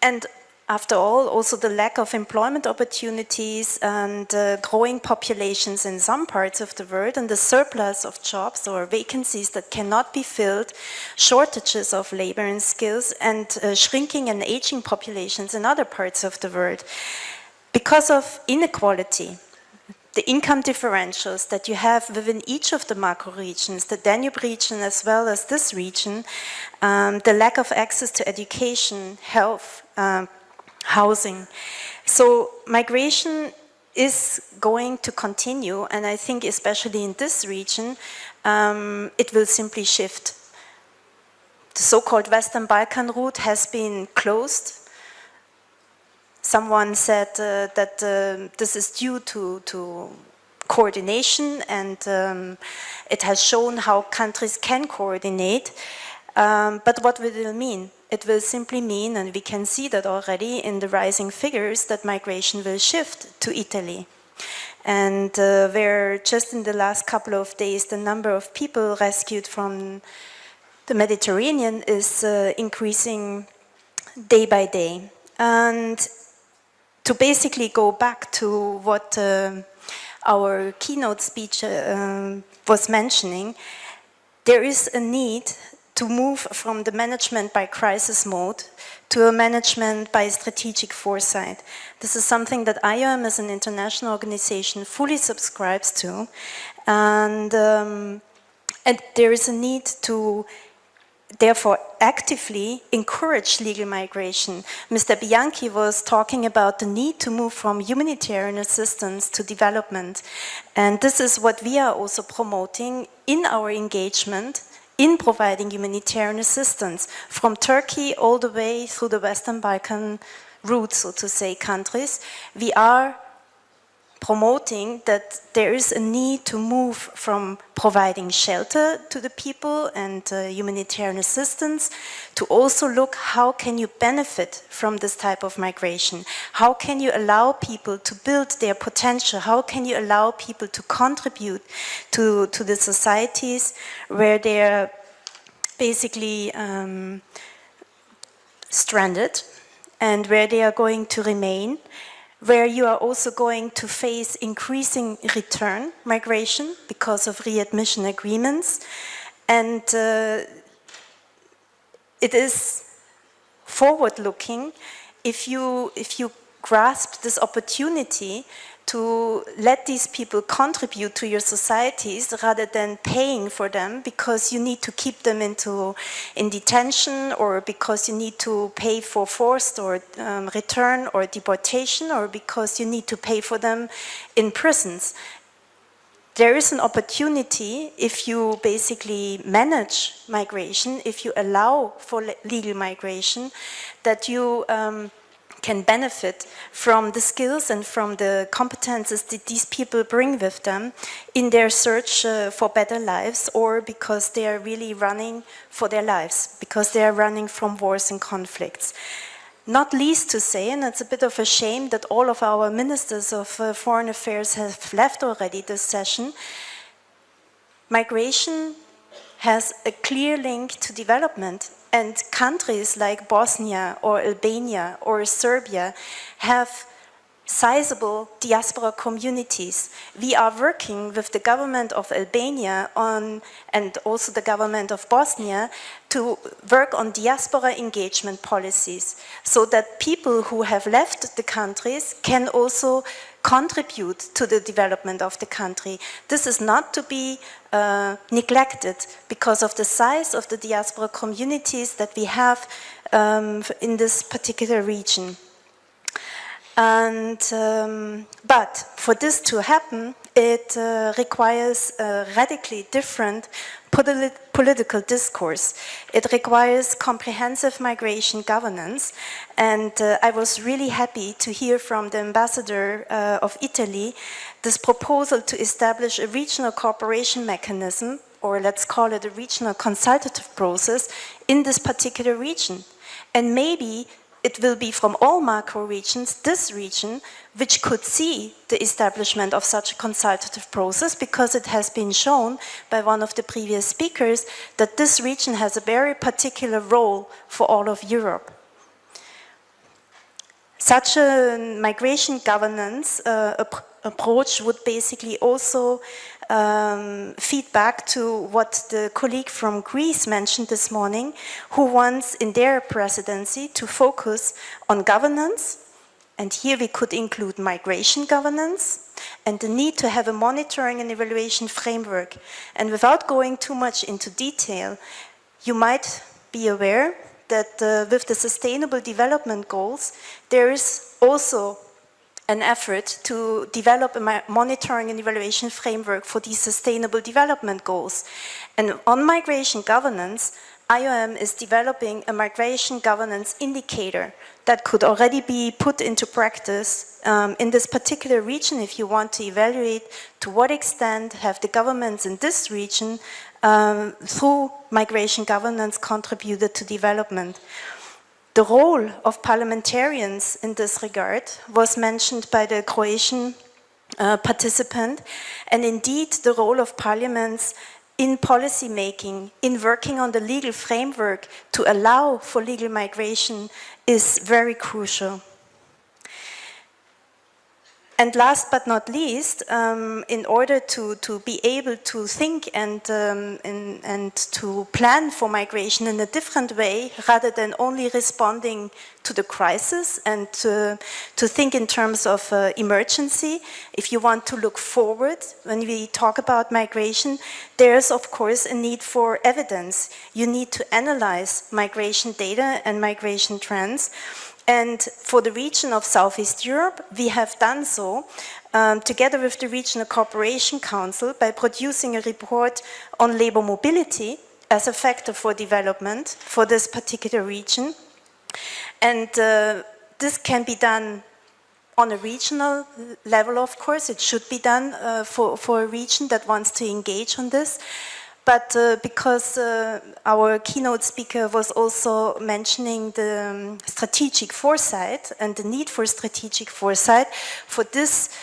and after all, also the lack of employment opportunities and growing populations in some parts of the world, and the surplus of jobs or vacancies that cannot be filled, shortages of labor and skills, and shrinking and aging populations in other parts of the world. Because of inequality, the income differentials that you have within each of the macro regions, the Danube region as well as this region, the lack of access to education, health, housing. So migration is going to continue, and I think especially in this region, it will simply shift. The so-called Western Balkan route has been closed. Someone said that this is due to coordination, and it has shown how countries can coordinate. But what will it mean? It will simply mean, and we can see that already in the rising figures, that migration will shift to Italy, and where just in the last couple of days the number of people rescued from the Mediterranean is increasing day by day. And to basically go back to what our keynote speech was mentioning, there is a need to move from the management by crisis mode to a management by strategic foresight. This is something that IOM as an international organization fully subscribes to, and there is a need to therefore actively encourage legal migration. Mr. Bianchi was talking about the need to move from humanitarian assistance to development, and this is what we are also promoting in our engagement in providing humanitarian assistance from Turkey all the way through the Western Balkan route, so to say, countries. We are promoting that there is a need to move from providing shelter to the people and humanitarian assistance to also look how can you benefit from this type of migration? How can you allow people to build their potential? How can you allow people to contribute to the societies where they're basically stranded and where they are going to remain, where you are also going to face increasing return migration because of readmission agreements. And it is forward-looking if you grasp this opportunity to let these people contribute to your societies rather than paying for them because you need to keep them in detention, or because you need to pay for forced or return or deportation, or because you need to pay for them in prisons. There is an opportunity if you basically manage migration, if you allow for legal migration, that you can benefit from the skills and from the competences that these people bring with them in their search for better lives, or because they are really running for their lives, because they are running from wars and conflicts. Not least to say, and it's a bit of a shame that all of our ministers of foreign affairs have left already this session, migration has a clear link to development. And countries like Bosnia or Albania or Serbia have sizable diaspora communities. We are working with the government of Albania and also the government of Bosnia to work on diaspora engagement policies so that people who have left the countries can also contribute to the development of the country. This is not to be neglected because of the size of the diaspora communities that we have in this particular region. And, but for this to happen, it requires a radically different political discourse. It requires comprehensive migration governance, and I was really happy to hear from the ambassador of Italy this proposal to establish a regional cooperation mechanism, or let's call it a regional consultative process, in this particular region. And maybe it will be from all macro regions, this region, which could see the establishment of such a consultative process, because it has been shown by one of the previous speakers that this region has a very particular role for all of Europe. Such a migration governance approach would basically also feed back to what the colleague from Greece mentioned this morning, who wants in their presidency to focus on governance, and here we could include migration governance, and the need to have a monitoring and evaluation framework. And without going too much into detail, you might be aware that with the Sustainable Development Goals, there is also an effort to develop a monitoring and evaluation framework for these Sustainable Development Goals. And on migration governance, IOM is developing a migration governance indicator that could already be put into practice in this particular region if you want to evaluate to what extent have the governments in this region through migration governance contributed to development. The role of parliamentarians in this regard was mentioned by the Croatian participant, and indeed the role of parliaments in policy making, in working on the legal framework to allow for legal migration is very crucial. And last but not least, in order to be able to think and to plan for migration in a different way, rather than only responding to the crisis and to think in terms of emergency, if you want to look forward when we talk about migration, there's of course a need for evidence. You need to analyze migration data and migration trends. And for the region of Southeast Europe, we have done so together with the Regional Cooperation Council by producing a report on labor mobility as a factor for development for this particular region. And this can be done on a regional level, of course. It should be done for a region that wants to engage on this. But because our keynote speaker was also mentioning the strategic foresight and the need for strategic foresight, for this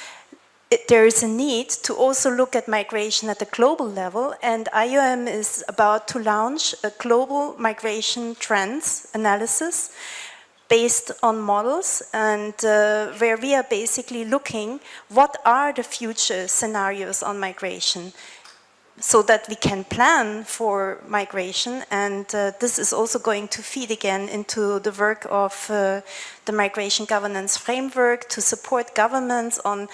there is a need to also look at migration at the global level, and IOM is about to launch a global migration trends analysis based on models, and where we are basically looking what are the future scenarios on migration, so that we can plan for migration. And this is also going to feed again into the work of the migration governance framework to support governments on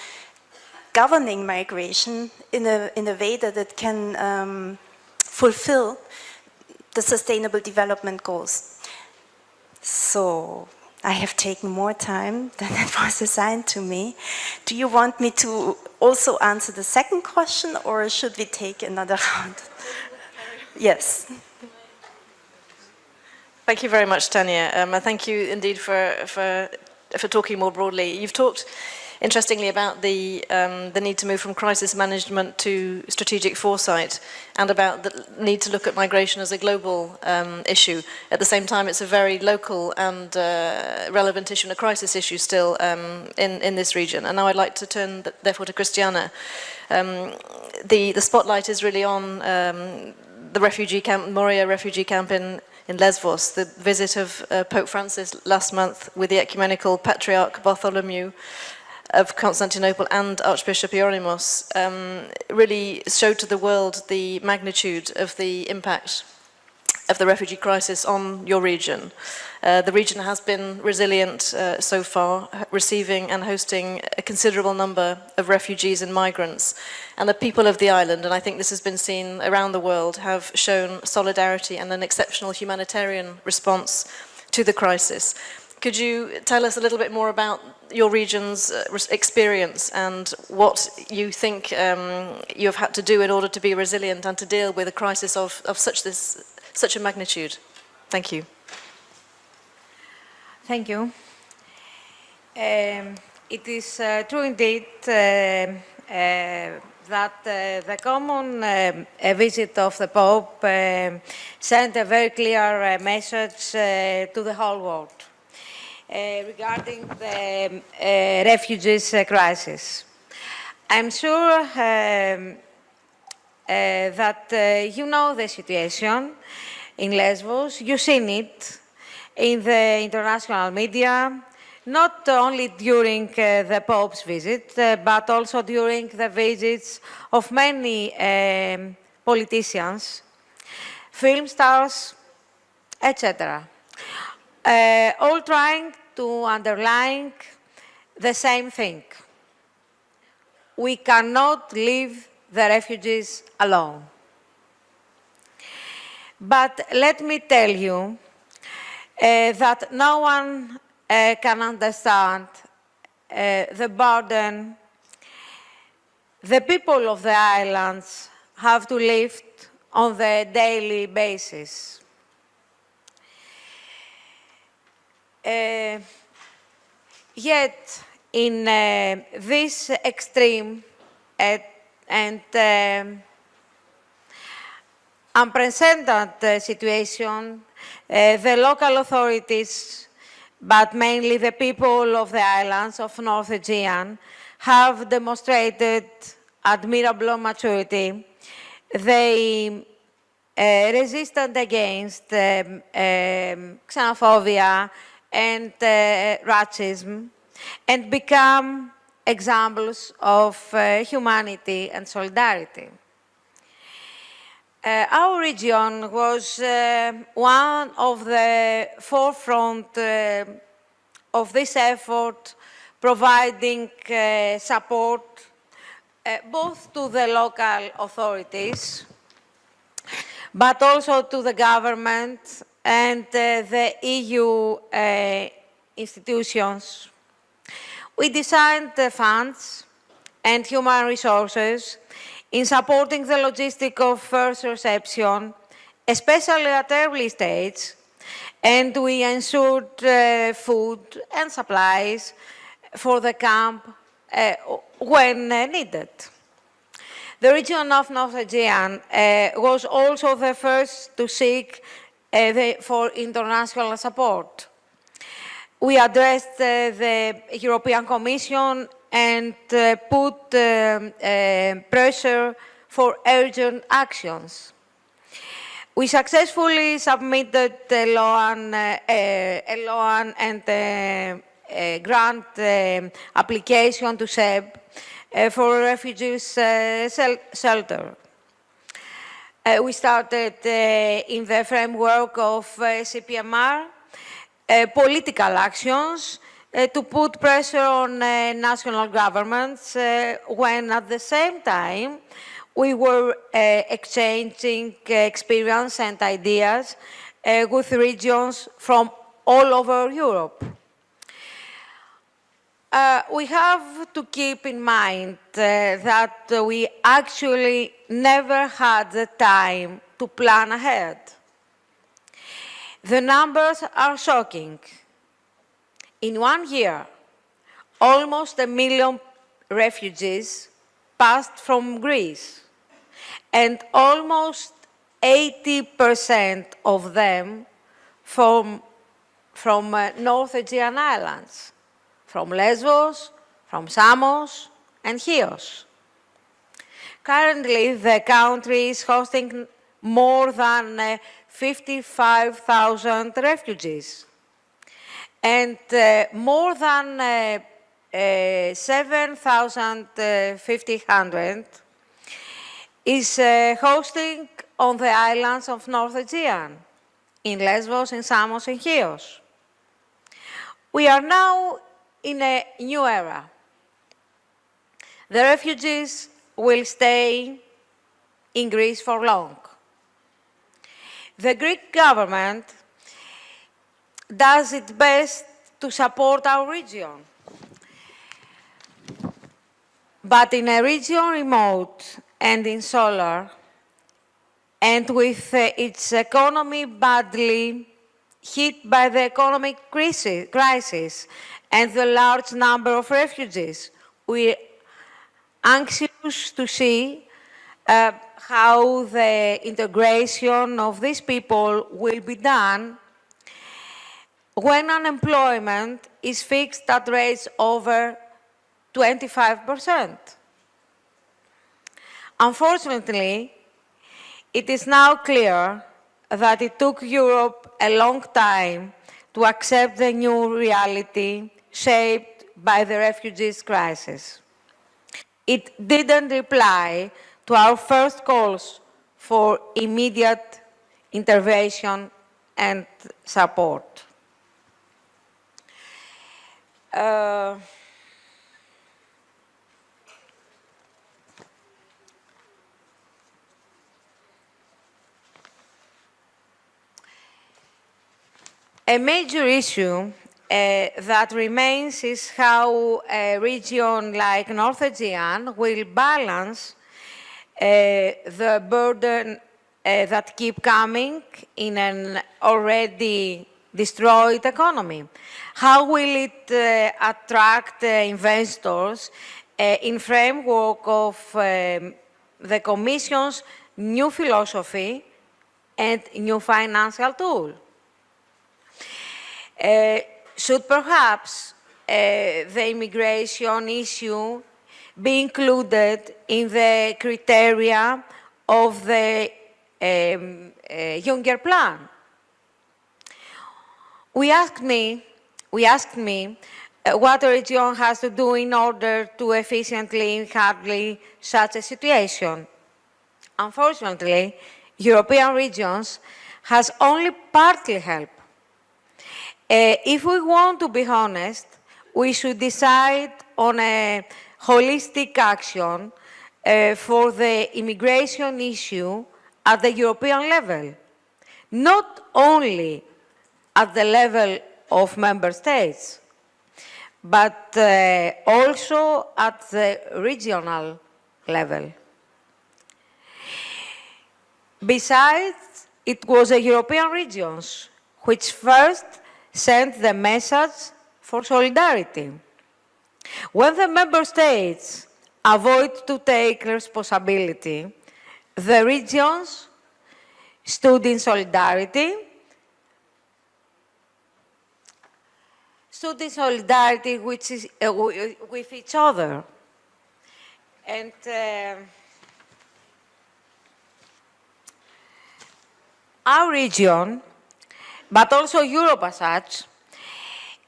governing migration in a way that it can fulfill the sustainable development goals. So I have taken more time than it was assigned to me. Do you want me to also answer the second question, or should we take another round? Yes. Thank you very much, Tanya. And thank you indeed for talking more broadly. You've talked, interestingly, about the need to move from crisis management to strategic foresight, and about the need to look at migration as a global issue. At the same time, it's a very local and relevant issue and a crisis issue still in this region. And now I'd like to turn, therefore, to Christiana. The spotlight is really on the refugee camp, Moria refugee camp in Lesbos, the visit of Pope Francis last month with the ecumenical Patriarch Bartholomew of Constantinople and Archbishop Hieronymus, really showed to the world the magnitude of the impact of the refugee crisis on your region. The region has been resilient so far, receiving and hosting a considerable number of refugees and migrants. And the people of the island, and I think this has been seen around the world, have shown solidarity and an exceptional humanitarian response to the crisis. Could you tell us a little bit more about your region's experience and what you think you have had to do in order to be resilient and to deal with a crisis of such a magnitude? Thank you. Thank you. It is true indeed that the common visit of the Pope sent a very clear message to the whole world regarding the refugees crisis. I'm sure that you know the situation in Lesbos. You've seen it in the international media, not only during the Pope's visit, but also during the visits of many politicians, film stars, etc. All trying to underline the same thing. We cannot leave the refugees alone. But let me tell you that no one can understand the burden the people of the islands have to lift on the daily basis. Yet, in this extreme and unprecedented situation, the local authorities, but mainly the people of the islands of North Aegean, have demonstrated admirable maturity. They resisted against xenophobia and racism and become examples of humanity and solidarity. Our region was one of the forefront of this effort, providing support both to the local authorities, but also to the government and the EU institutions. We designed the funds and human resources in supporting the logistics of first reception, especially at early stage, and we ensured food and supplies for the camp when needed. The region of North Aegean was also the first to seek for international support. We addressed the European Commission and put pressure for urgent actions. We successfully submitted a loan and a grant application to SEB for refugees shelter. We started in the framework of CPMR political actions to put pressure on national governments when at the same time we were exchanging experience and ideas with regions from all over Europe. We have to keep in mind that we actually never had the time to plan ahead. The numbers are shocking. In 1 year, almost 1 million refugees passed from Greece, and almost 80% of them from North Aegean Islands, from Lesbos, from Samos, and Chios. Currently, the country is hosting more than 55,000 refugees, and more than 7,500 is hosting on the islands of North Aegean, in Lesbos, in Samos, and Chios. We are now in a new era. The refugees will stay in Greece for long. The Greek government does its best to support our region. But in a region remote and insular, and with its economy badly hit by the economic crisis and the large number of refugees, we are anxious to see how the integration of these people will be done when unemployment is fixed at rates over 25%. Unfortunately, it is now clear that it took Europe a long time to accept the new reality shaped by the refugees crisis. It didn't reply to our first calls for immediate intervention and support. A major issue that remains is how a region like North Aegean will balance the burden that keep coming in an already destroyed economy. How will it attract investors in framework of the Commission's new philosophy and new financial tool? Should perhaps the immigration issue be included in the criteria of the Juncker plan. We asked me what a region has to do in order to efficiently handle such a situation. Unfortunately, European regions has only partly helped. If we want to be honest, we should decide on a holistic action for the immigration issue at the European level, not only at the level of member states, but also at the regional level. Besides, it was the European regions which first sent the message for solidarity. When the member states avoid to take responsibility, the regions stood in solidarity, with each other. And our region, but also Europe as such,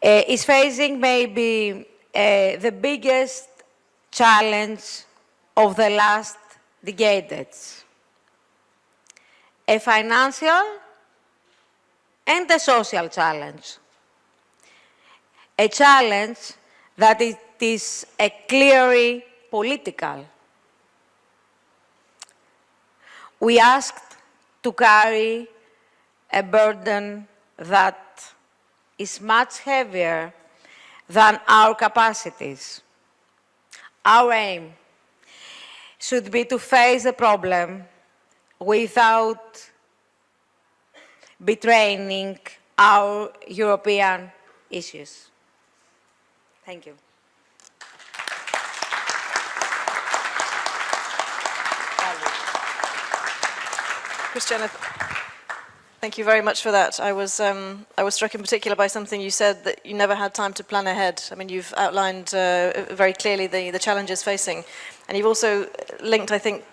is facing maybe the biggest challenge of the last decades. A financial and a social challenge. A challenge that it is clearly political. We asked to carry a burden that is much heavier than our capacities. Our aim should be to face the problem without betraying our European issues. Thank you. Christiana, thank you very much for that. I was struck in particular by something you said, that you never had time to plan ahead. I mean, you've outlined very clearly the challenges facing, and you've also linked, I think,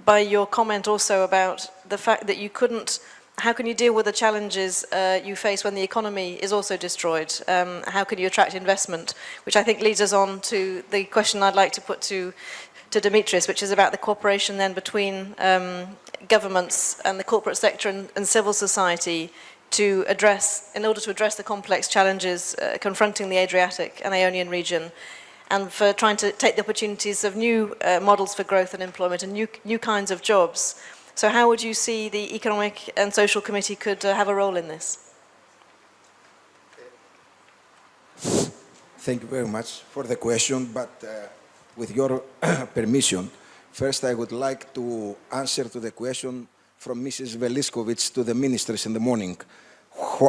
by your comment also about the fact that you couldn't. How can you deal with the challenges you face when the economy is also destroyed? How can you attract investment? Which I think leads us on to the question I'd like to put to Dimitris, which is about the cooperation then between governments and the corporate sector and civil society in order to address the complex challenges confronting the Adriatic and Ionian region, and for trying to take the opportunities of new models for growth and employment and new kinds of jobs. So how would you see the Economic and Social Committee could have a role in this? Thank you very much for the question, but with your permission, first I would like to answer to the question from Mrs. Veliskovic to the ministers in the morning.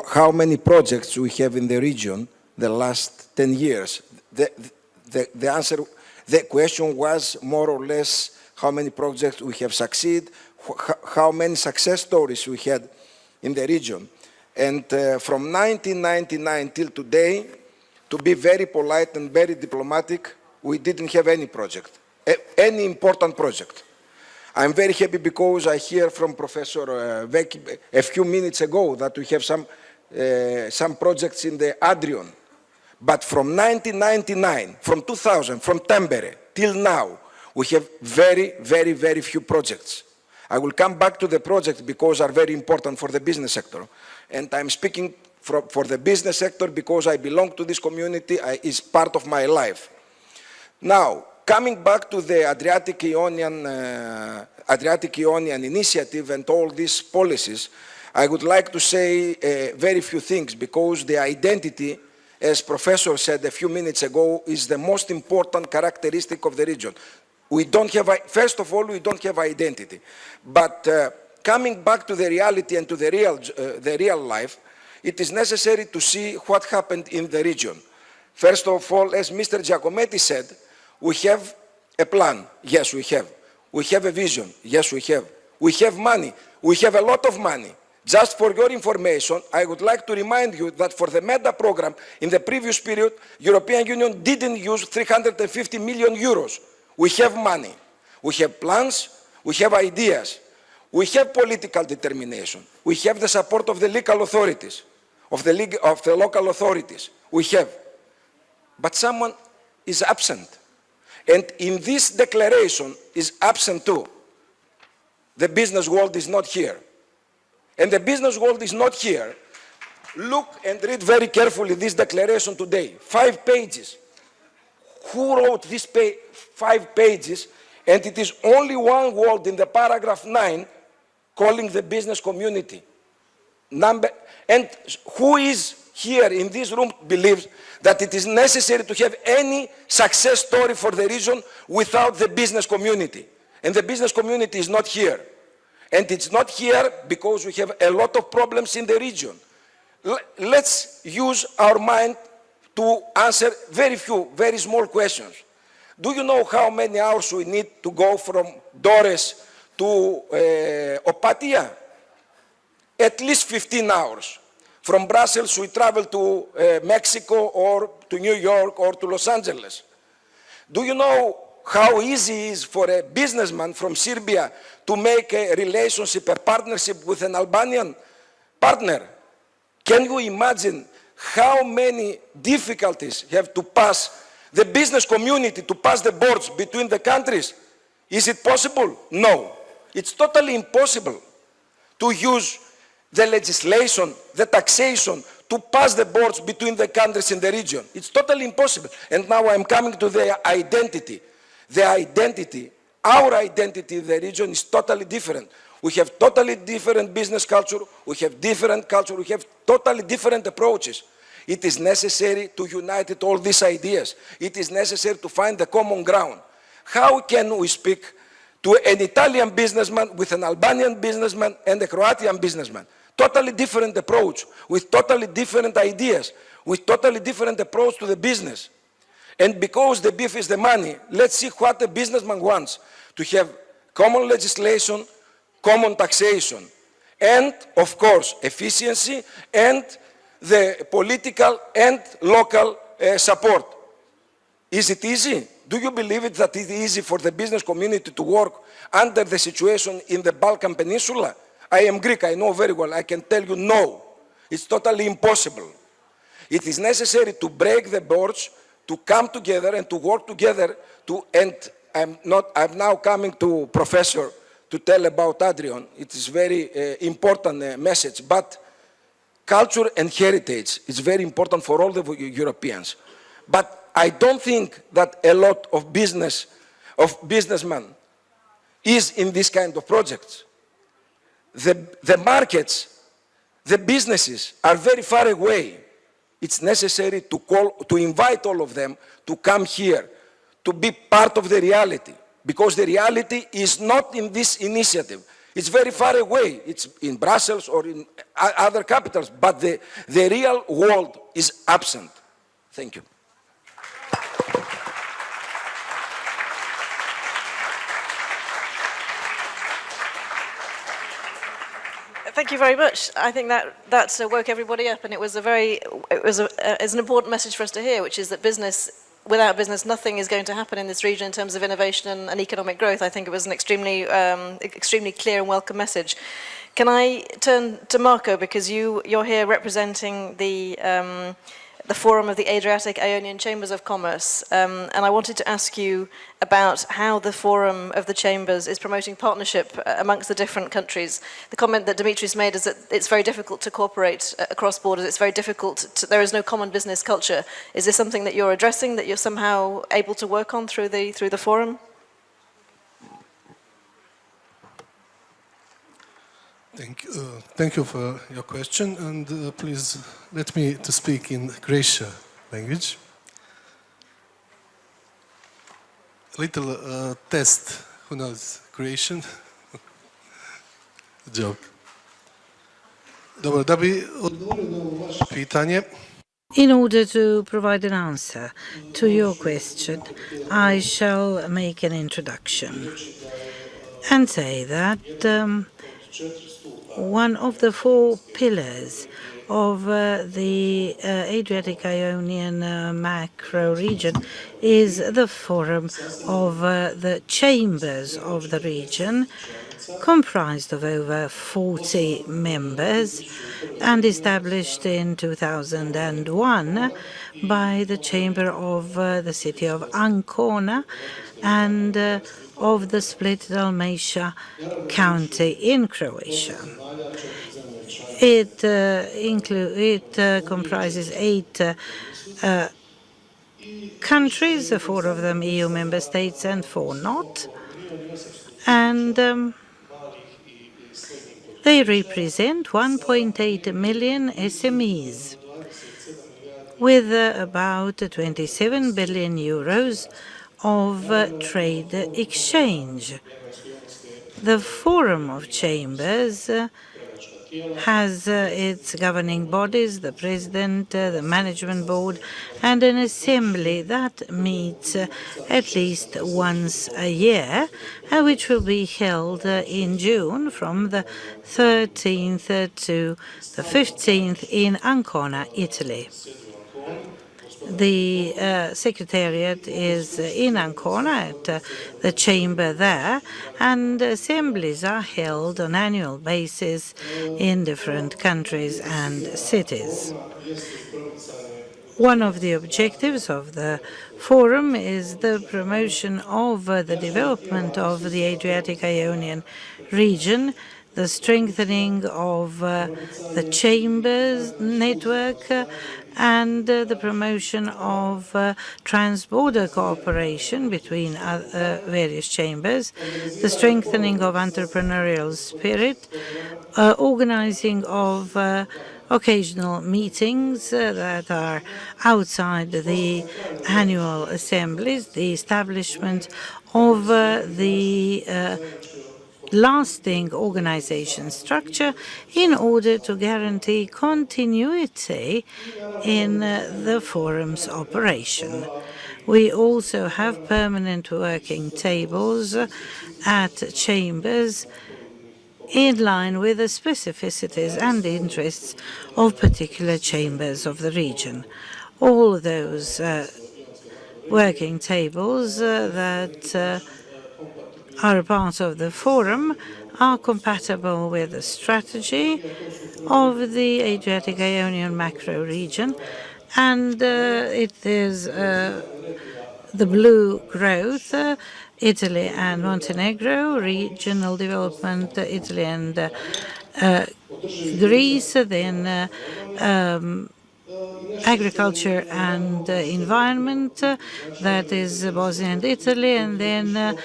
How many projects we have in the region the last 10 years? The answer, the question was more or less how many projects we have succeeded, how many success stories we had in the region. And from 1999 till today, to be very polite and very diplomatic, we didn't have any project, any important project. I'm very happy because I hear from Professor Vecchi a few minutes ago that we have some projects in the Adrian. But from 1999, from 2000, from Tampere till now, we have very, very, very few projects. I will come back to the projects because they are very important for the business sector. And I'm speaking for the business sector because I belong to this community, it's part of my life. Now, coming back to the Adriatic Ionian initiative and all these policies, I would like to say very few things because the identity, as Professor said a few minutes ago, is the most important characteristic of the region. We don't have, first of all, we don't have identity. But coming back to the reality and to the real life, it is necessary to see what happened in the region. First of all, as Mr. Giacometti said, we have a plan. Yes, we have. We have a vision. Yes, we have. We have money. We have a lot of money. Just for your information, I would like to remind you that for the MEDA program in the previous period, European Union didn't use 350 million euros. We have money, we have plans, we have ideas, we have political determination, we have the support of the legal authorities, of the local authorities, we have. But someone is absent. And in this declaration is absent too. The business world is not here. And the business world is not here. Look and read very carefully this declaration today. 5 pages. Who wrote these 5 pages? And it is only one word in the paragraph 9 calling the business community. And who is here in this room believes that it is necessary to have any success story for the region without the business community. And the business community is not here. And it's not here because we have a lot of problems in the region. Let's use our mind to answer very few, very small questions. Do you know how many hours we need to go from Dores to Opatia? At least 15 hours. From Brussels, we travel to Mexico or to New York or to Los Angeles. Do you know how easy it is for a businessman from Serbia to make a relationship, a partnership with an Albanian partner? Can you imagine how many difficulties have to pass the business community to pass the borders between the countries? Is it possible? No. It's totally impossible to use the legislation, the taxation, to pass the borders between the countries in the region. It's totally impossible. And now I'm coming to the identity. The identity, our identity in the region is totally different. We have totally different business culture, we have different culture, we have totally different approaches. It is necessary to unite all these ideas. It is necessary to find the common ground. How can we speak to an Italian businessman with an Albanian businessman and a Croatian businessman? Totally different approach, with totally different ideas, with totally different approach to the business. And because the beef is the money, let's see what the businessman wants. To have common legislation, common taxation, and of course efficiency, and the political and local support. Is it easy? Do you believe it that it is easy for the business community to work under the situation in the Balkan Peninsula? I am Greek, I know very well, I can tell you no. It's totally impossible. It is necessary to break the boards, to come together and to work together and I'm now coming to Professor to tell about Adrian. It is very important message, but culture and heritage is very important for all the Europeans. But I don't think that a lot of businessmen is in this kind of projects. The markets, the businesses are very far away. It's necessary to invite all of them to come here, to be part of the reality, because the reality is not in this initiative. It's very far away. It's in Brussels or in other capitals, but the real world is absent. Thank you. Thank you very much. I think that woke everybody up, and it was an important message for us to hear, which is that without business, nothing is going to happen in this region in terms of innovation and economic growth. I think it was an extremely clear and welcome message. Can I turn to Marco, because you're here representing the Forum of the Adriatic Ionian Chambers of Commerce, and I wanted to ask you about how the Forum of the Chambers is promoting partnership amongst the different countries. The comment that Dimitris made is that it's very difficult to cooperate across borders. It's very difficult. There is no common business culture. Is this something that you're addressing, that you're somehow able to work on through the Forum? Thank you for your question, and please let me to speak in Croatian language. Little test, who knows Croatian? Joke. Dobro, da bi odgovorio na ovo vaše pitanje. In order to provide an answer to your question, I shall make an introduction and say that one of the four pillars of the Adriatic Ionian macro region is the Forum of the Chambers of the region, comprised of over 40 members and established in 2001 by the Chamber of the city of Ancona and of the split Dalmatia county in Croatia. It comprises 8 countries, 4 of them EU member states and 4 not. And they represent 1.8 million SMEs with about 27 billion euros of trade exchange. The Forum of Chambers has its governing bodies, the president, the management board, and an assembly that meets at least once a year, which will be held in June from the 13th to the 15th in Ancona, Italy. The secretariat is in Ancona at the chamber there, and assemblies are held on an annual basis in different countries and cities. One of the objectives of the forum is the promotion of the development of the Adriatic Ionian region, the strengthening of the chambers network, and the promotion of trans-border cooperation between various chambers, the strengthening of entrepreneurial spirit, organizing of occasional meetings that are outside the annual assemblies, the establishment of the lasting organization structure in order to guarantee continuity in the forum's operation. We also have permanent working tables at chambers in line with the specificities and interests of particular chambers of the region. All those working tables that are a part of the forum are compatible with the strategy of the Adriatic Ionian macro region, and it is the blue growth, Italy and Montenegro, regional development, Italy and Greece, then agriculture and environment, that is Bosnia and Italy, and then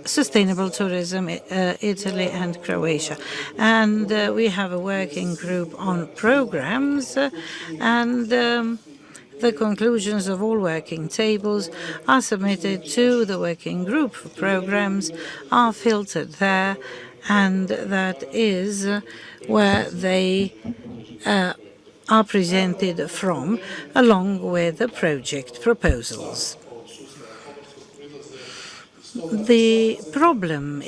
sustainable tourism, Italy and Croatia. And we have a working group on programs, and the conclusions of all working tables are submitted to the working group. Programs are filtered there, and that is where they are presented from, along with the project proposals. The problem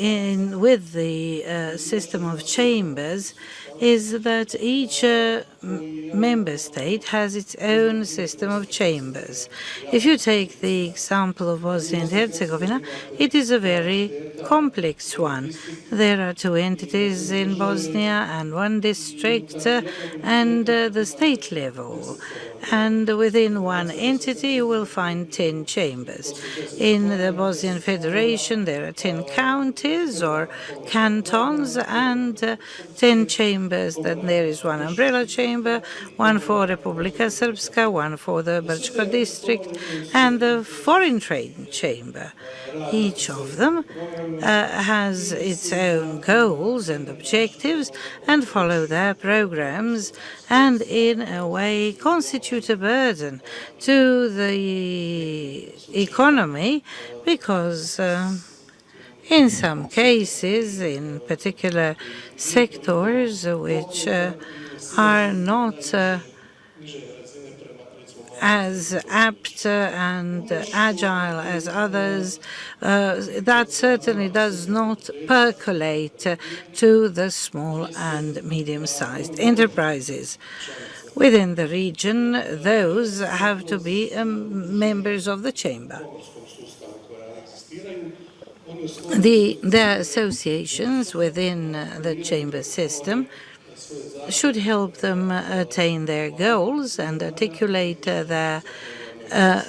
with the system of chambers is that each member state has its own system of chambers. If you take the example of Bosnia and Herzegovina, it is a very complex one. There are 2 entities in Bosnia and 1 district and the state level. And within 1 entity you will find 10 chambers. In the Bosnian Federation there are 10 counties or cantons and 10 chambers. Then there is 1 umbrella chamber, 1 for Republika Srpska, 1 for the Brčko district, and the foreign trade chamber. Each of them has its own goals and objectives and follow their programs, and in a way constitute a burden to the economy, because in some cases, in particular sectors which are not as apt and agile as others, that certainly does not percolate to the small and medium-sized enterprises. Within the region, those have to be members of the chamber. The associations within the chamber system should help them attain their goals and articulate their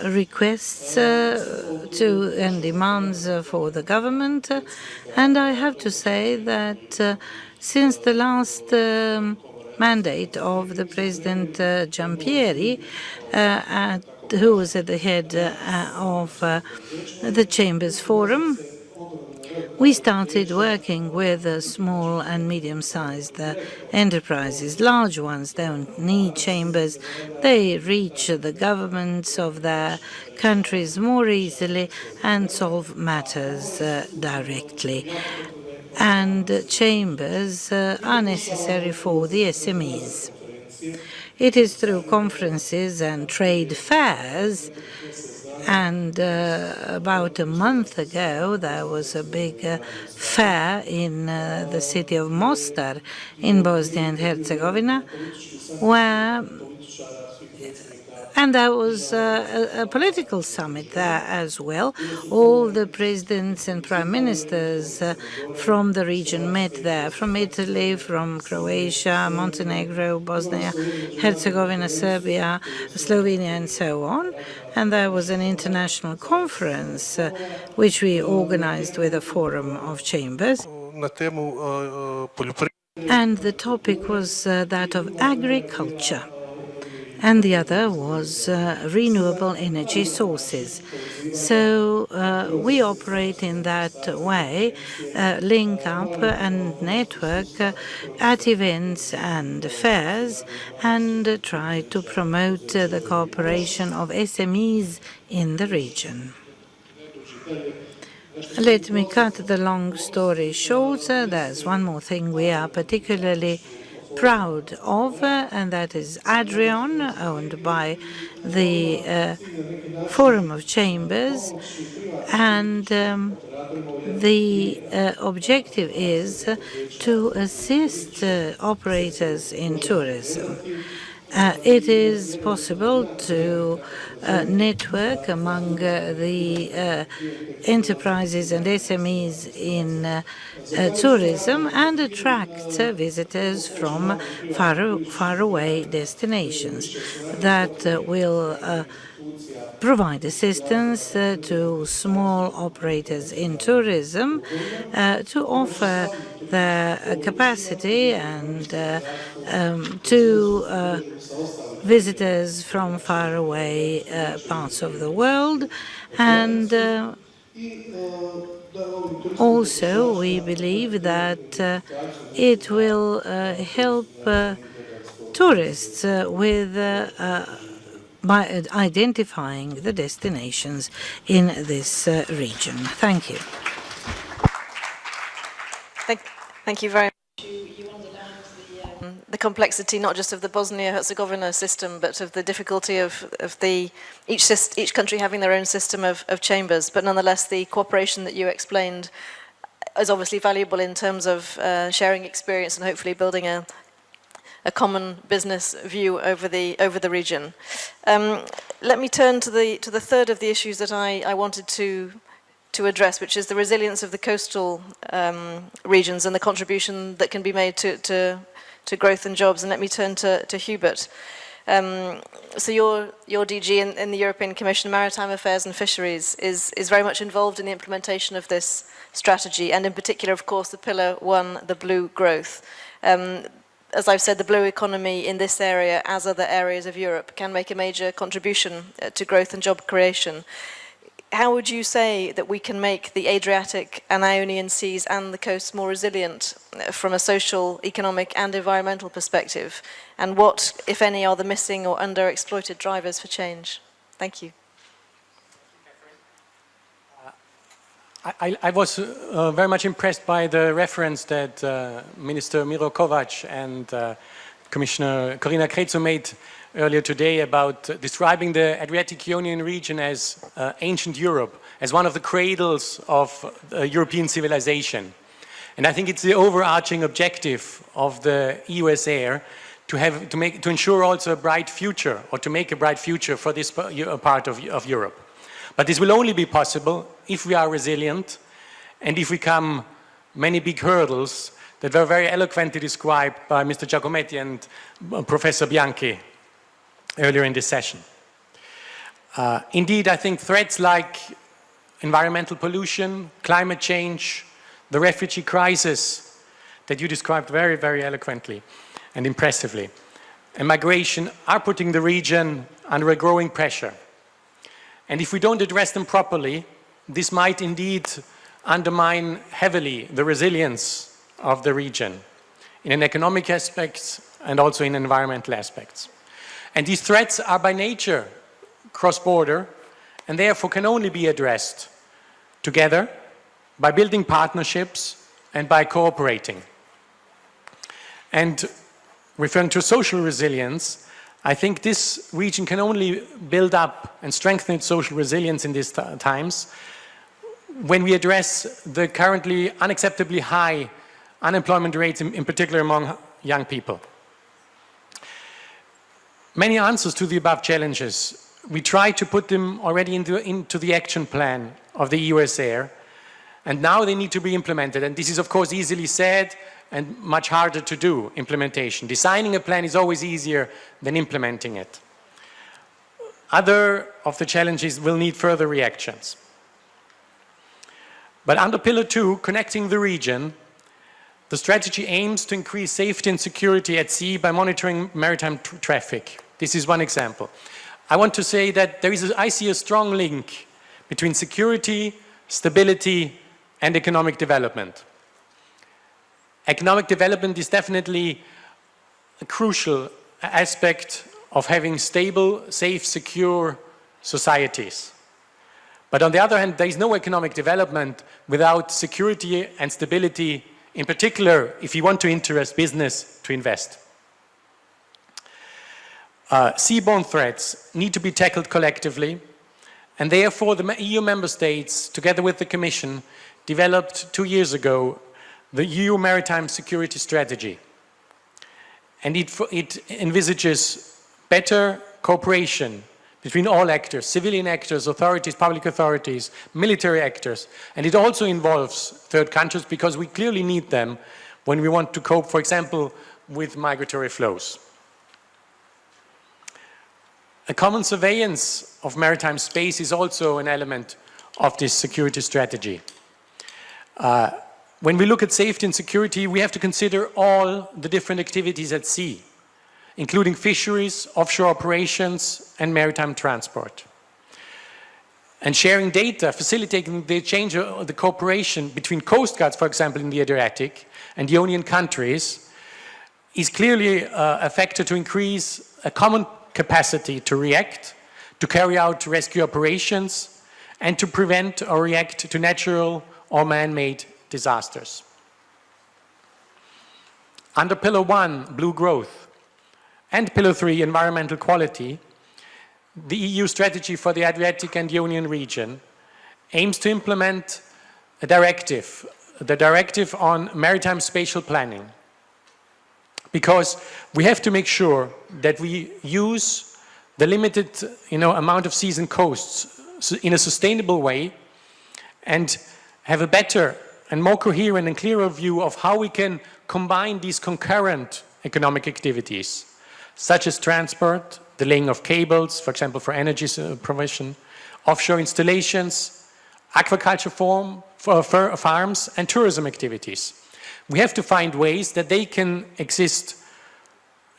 requests to and demands for the government. And I have to say that since the last mandate of the President Giampieri, who was at the head of the Chambers Forum, we started working with small and medium-sized enterprises. Large ones don't need chambers. They reach the governments of their countries more easily and solve matters directly. And chambers are necessary for the SMEs. It is through conferences and trade fairs, and about a month ago there was a big fair in the city of Mostar in Bosnia and Herzegovina, and there was a political summit there as well. All the presidents and prime ministers from the region met there, from Italy, from Croatia, Montenegro, Bosnia, Herzegovina, Serbia, Slovenia, and so on. And there was an international conference which we organized with a forum of chambers. And the topic was that of agriculture. And the other was renewable energy sources. So we operate in that way, link up and network at events and fairs, and try to promote the cooperation of SMEs in the region. Let me cut the long story short. There's one more thing we are particularly proud of, and that is Adrian, owned by the Forum of Chambers, and the objective is to assist operators in tourism. It is possible to network among the enterprises and SMEs in tourism and attract visitors from faraway destinations that will provide assistance to small operators in tourism to offer their capacity and to visitors from faraway parts of the world. And also we believe that it will help tourists with by identifying the destinations in this region. Thank you. Thank you very much. You underlined the complexity not just of the Bosnia-Herzegovina system, but of the difficulty of each country having their own system of chambers. But nonetheless, the cooperation that you explained is obviously valuable in terms of sharing experience and hopefully building a common business view over the region. Let me turn to the third of the issues that I wanted to address, which is the resilience of the coastal regions and the contribution that can be made to growth and jobs. And let me turn to Hubert. So your DG in the European Commission Maritime Affairs and Fisheries is very much involved in the implementation of this strategy, and in particular, of course, the Pillar 1, the blue growth. As I've said, the blue economy in this area, as other areas of Europe, can make a major contribution to growth and job creation. How would you say that we can make the Adriatic and Ionian seas and the coasts more resilient from a social, economic and environmental perspective? And what, if any, are the missing or underexploited drivers for change? Thank you. I was very much impressed by the reference that Minister Miro Kovac and Commissioner Corina Crețu made earlier today about describing the Adriatic-Ionian region as ancient Europe, as one of the cradles of European civilization. And I think it's the overarching objective of the EUSAIR to ensure also a bright future, or to make a bright future for this part of Europe. But this will only be possible if we are resilient and if we come many big hurdles that were very eloquently described by Mr. Giacometti and Professor Bianchi earlier in this session. Indeed, I think threats like environmental pollution, climate change, the refugee crisis that you described very, very eloquently and impressively, and migration are putting the region under a growing pressure. And if we don't address them properly, this might indeed undermine heavily the resilience of the region in an economic aspect and also in environmental aspects. And these threats are by nature cross-border and therefore can only be addressed together by building partnerships and by cooperating. And referring to social resilience, I think this region can only build up and strengthen its social resilience in these times when we address the currently unacceptably high unemployment rates, in particular among young people. Many answers to the above challenges, we try to put them already into the action plan of the EUSAIR, and now they need to be implemented. And this is of course easily said and much harder to do, implementation. Designing a plan is always easier than implementing it. Other of the challenges will need further reactions. But under Pillar 2, Connecting the Region, the strategy aims to increase safety and security at sea by monitoring maritime traffic. This is one example. I want to say that I see a strong link between security, stability, and economic development. Economic development is definitely a crucial aspect of having stable, safe, secure societies. But on the other hand, there is no economic development without security and stability, in particular if you want to interest business to invest. Seaborne threats need to be tackled collectively, and therefore the EU member states, together with the Commission, developed 2 years ago the EU Maritime Security Strategy. And it envisages better cooperation between all actors, civilian actors, authorities, public authorities, military actors, and it also involves third countries because we clearly need them when we want to cope, for example, with migratory flows. A common surveillance of maritime space is also an element of this security strategy. When we look at safety and security, we have to consider all the different activities at sea, including fisheries, offshore operations, and maritime transport. And sharing data, facilitating the exchange of the cooperation between coast guards, for example, in the Adriatic and Ionian countries, is clearly a factor to increase a common capacity to react, to carry out rescue operations, and to prevent or react to natural or man-made disasters. Under Pillar 1, Blue Growth, and Pillar 3, Environmental Quality, the EU strategy for the Adriatic and Ionian region aims to implement a directive, the Directive on Maritime Spatial Planning, because we have to make sure that we use the limited amount of seas and coasts in a sustainable way and have a better and more coherent and clearer view of how we can combine these concurrent economic activities, such as transport, the laying of cables, for example, for energy provision, offshore installations, aquaculture farms, and tourism activities. We have to find ways that they can exist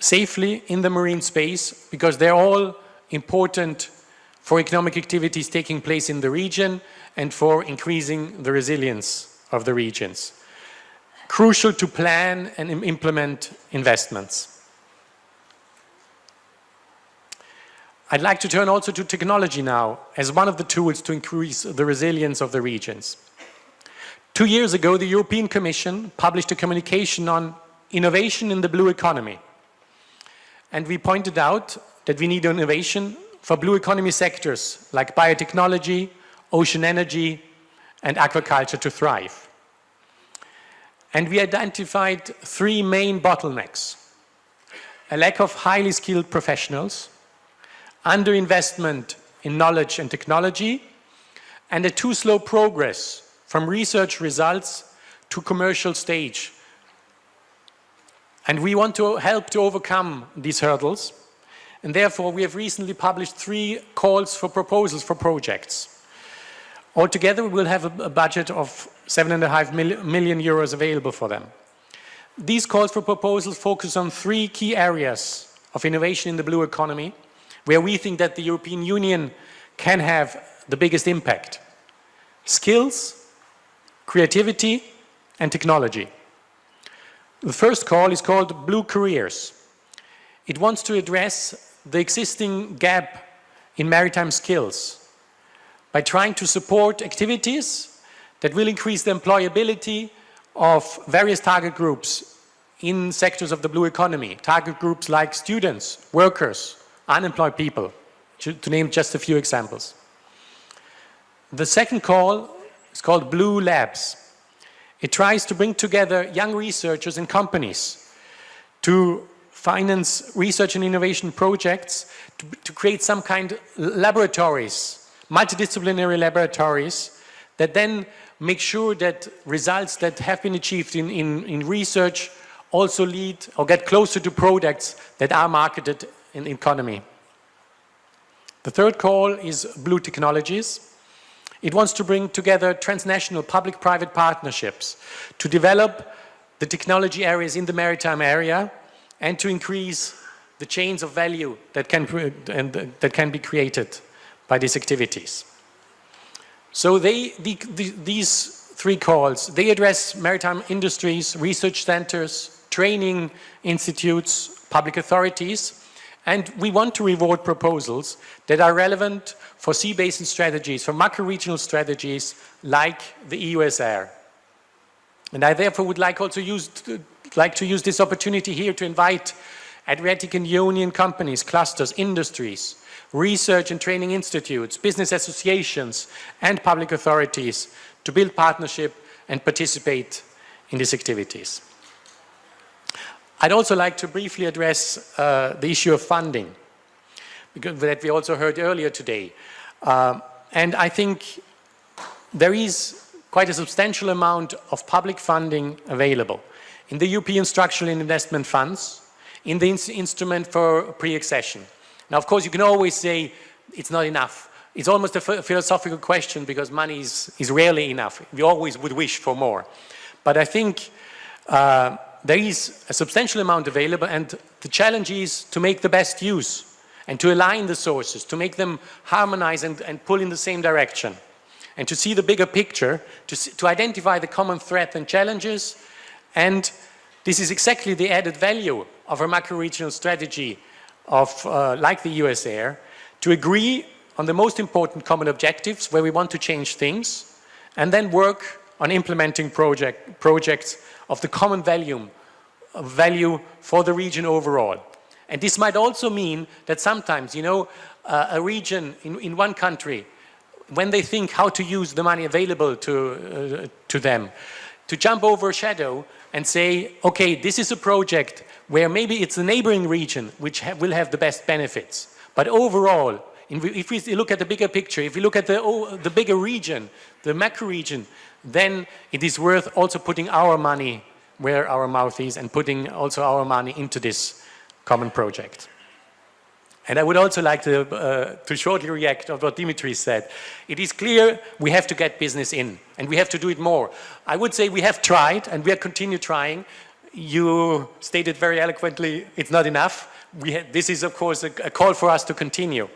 safely in the marine space because they're all important for economic activities taking place in the region and for increasing the resilience of the regions. Crucial to plan and implement investments. I'd like to turn also to technology now as one of the tools to increase the resilience of the regions. 2 years ago, the European Commission published a communication on innovation in the blue economy. and we pointed out that we need innovation for blue economy sectors like biotechnology, ocean energy, and aquaculture to thrive. And we identified 3 main bottlenecks: a lack of highly skilled professionals, underinvestment in knowledge and technology, and a too slow progress from research results to commercial stage. And we want to help to overcome these hurdles, and therefore we have recently published 3 calls for proposals for projects. Altogether, we will have a budget of 7.5 million euros available for them. These calls for proposals focus on 3 key areas of innovation in the blue economy, where we think that the European Union can have the biggest impact: skills, creativity, and technology. The first call is called Blue Careers. It wants to address the existing gap in maritime skills by trying to support activities that will increase the employability of various target groups in sectors of the blue economy. Target groups like students, workers, unemployed people, to name just a few examples. The second call is called Blue Labs. It tries to bring together young researchers and companies to finance research and innovation projects, to create some kind of laboratories, multidisciplinary laboratories, that then make sure that results that have been achieved in research also lead or get closer to products that are marketed in the economy. The third call is Blue Technologies. It wants to bring together transnational public-private partnerships to develop the technology areas in the maritime area and to increase the chains of value that can be created by these activities. So these 3 calls, they address maritime industries, research centers, training institutes, public authorities, and we want to reward proposals that are relevant for sea basin strategies, for macro-regional strategies like the EUSAIR. And I therefore would like to use this opportunity here to invite Adriatic and Ionian companies, clusters, industries, research and training institutes, business associations, and public authorities to build partnership and participate in these activities. I'd also like to briefly address the issue of funding, because that we also heard earlier today. And I think there is quite a substantial amount of public funding available in the European Structural and Investment Funds, in the instrument for pre-accession. Now, of course, you can always say it's not enough. It's almost a philosophical question because money is rarely enough. We always would wish for more. But I think there is a substantial amount available, and the challenge is to make the best use and to align the sources, to make them harmonize and pull in the same direction, and to see the bigger picture, to identify the common threat and challenges. And this is exactly the added value of a macro-regional strategy like the EUSAIR, to agree on the most important common objectives where we want to change things, and then work on implementing projects of the common value for the region overall. And this might also mean that sometimes, a region in one country, when they think how to use the money available to them, to jump over a shadow and say, okay, this is a project where maybe it's the neighboring region which will have the best benefits. But overall, if we look at the bigger picture, if we look at the bigger region, the macro region, then it is worth also putting our money where our mouth is and putting also our money into this common project. And I would also like to shortly react on what Dimitri said. It is clear we have to get business in, and we have to do it more. I would say we have tried, and we continue trying. You stated very eloquently, it's not enough. This is, of course, a call for us to continue.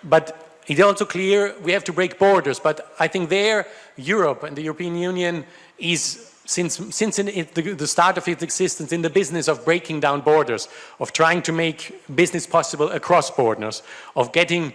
But it's also clear we have to break borders. But I think there, Europe and the European Union is, since the start of its existence, in the business of breaking down borders, of trying to make business possible across borders, of getting,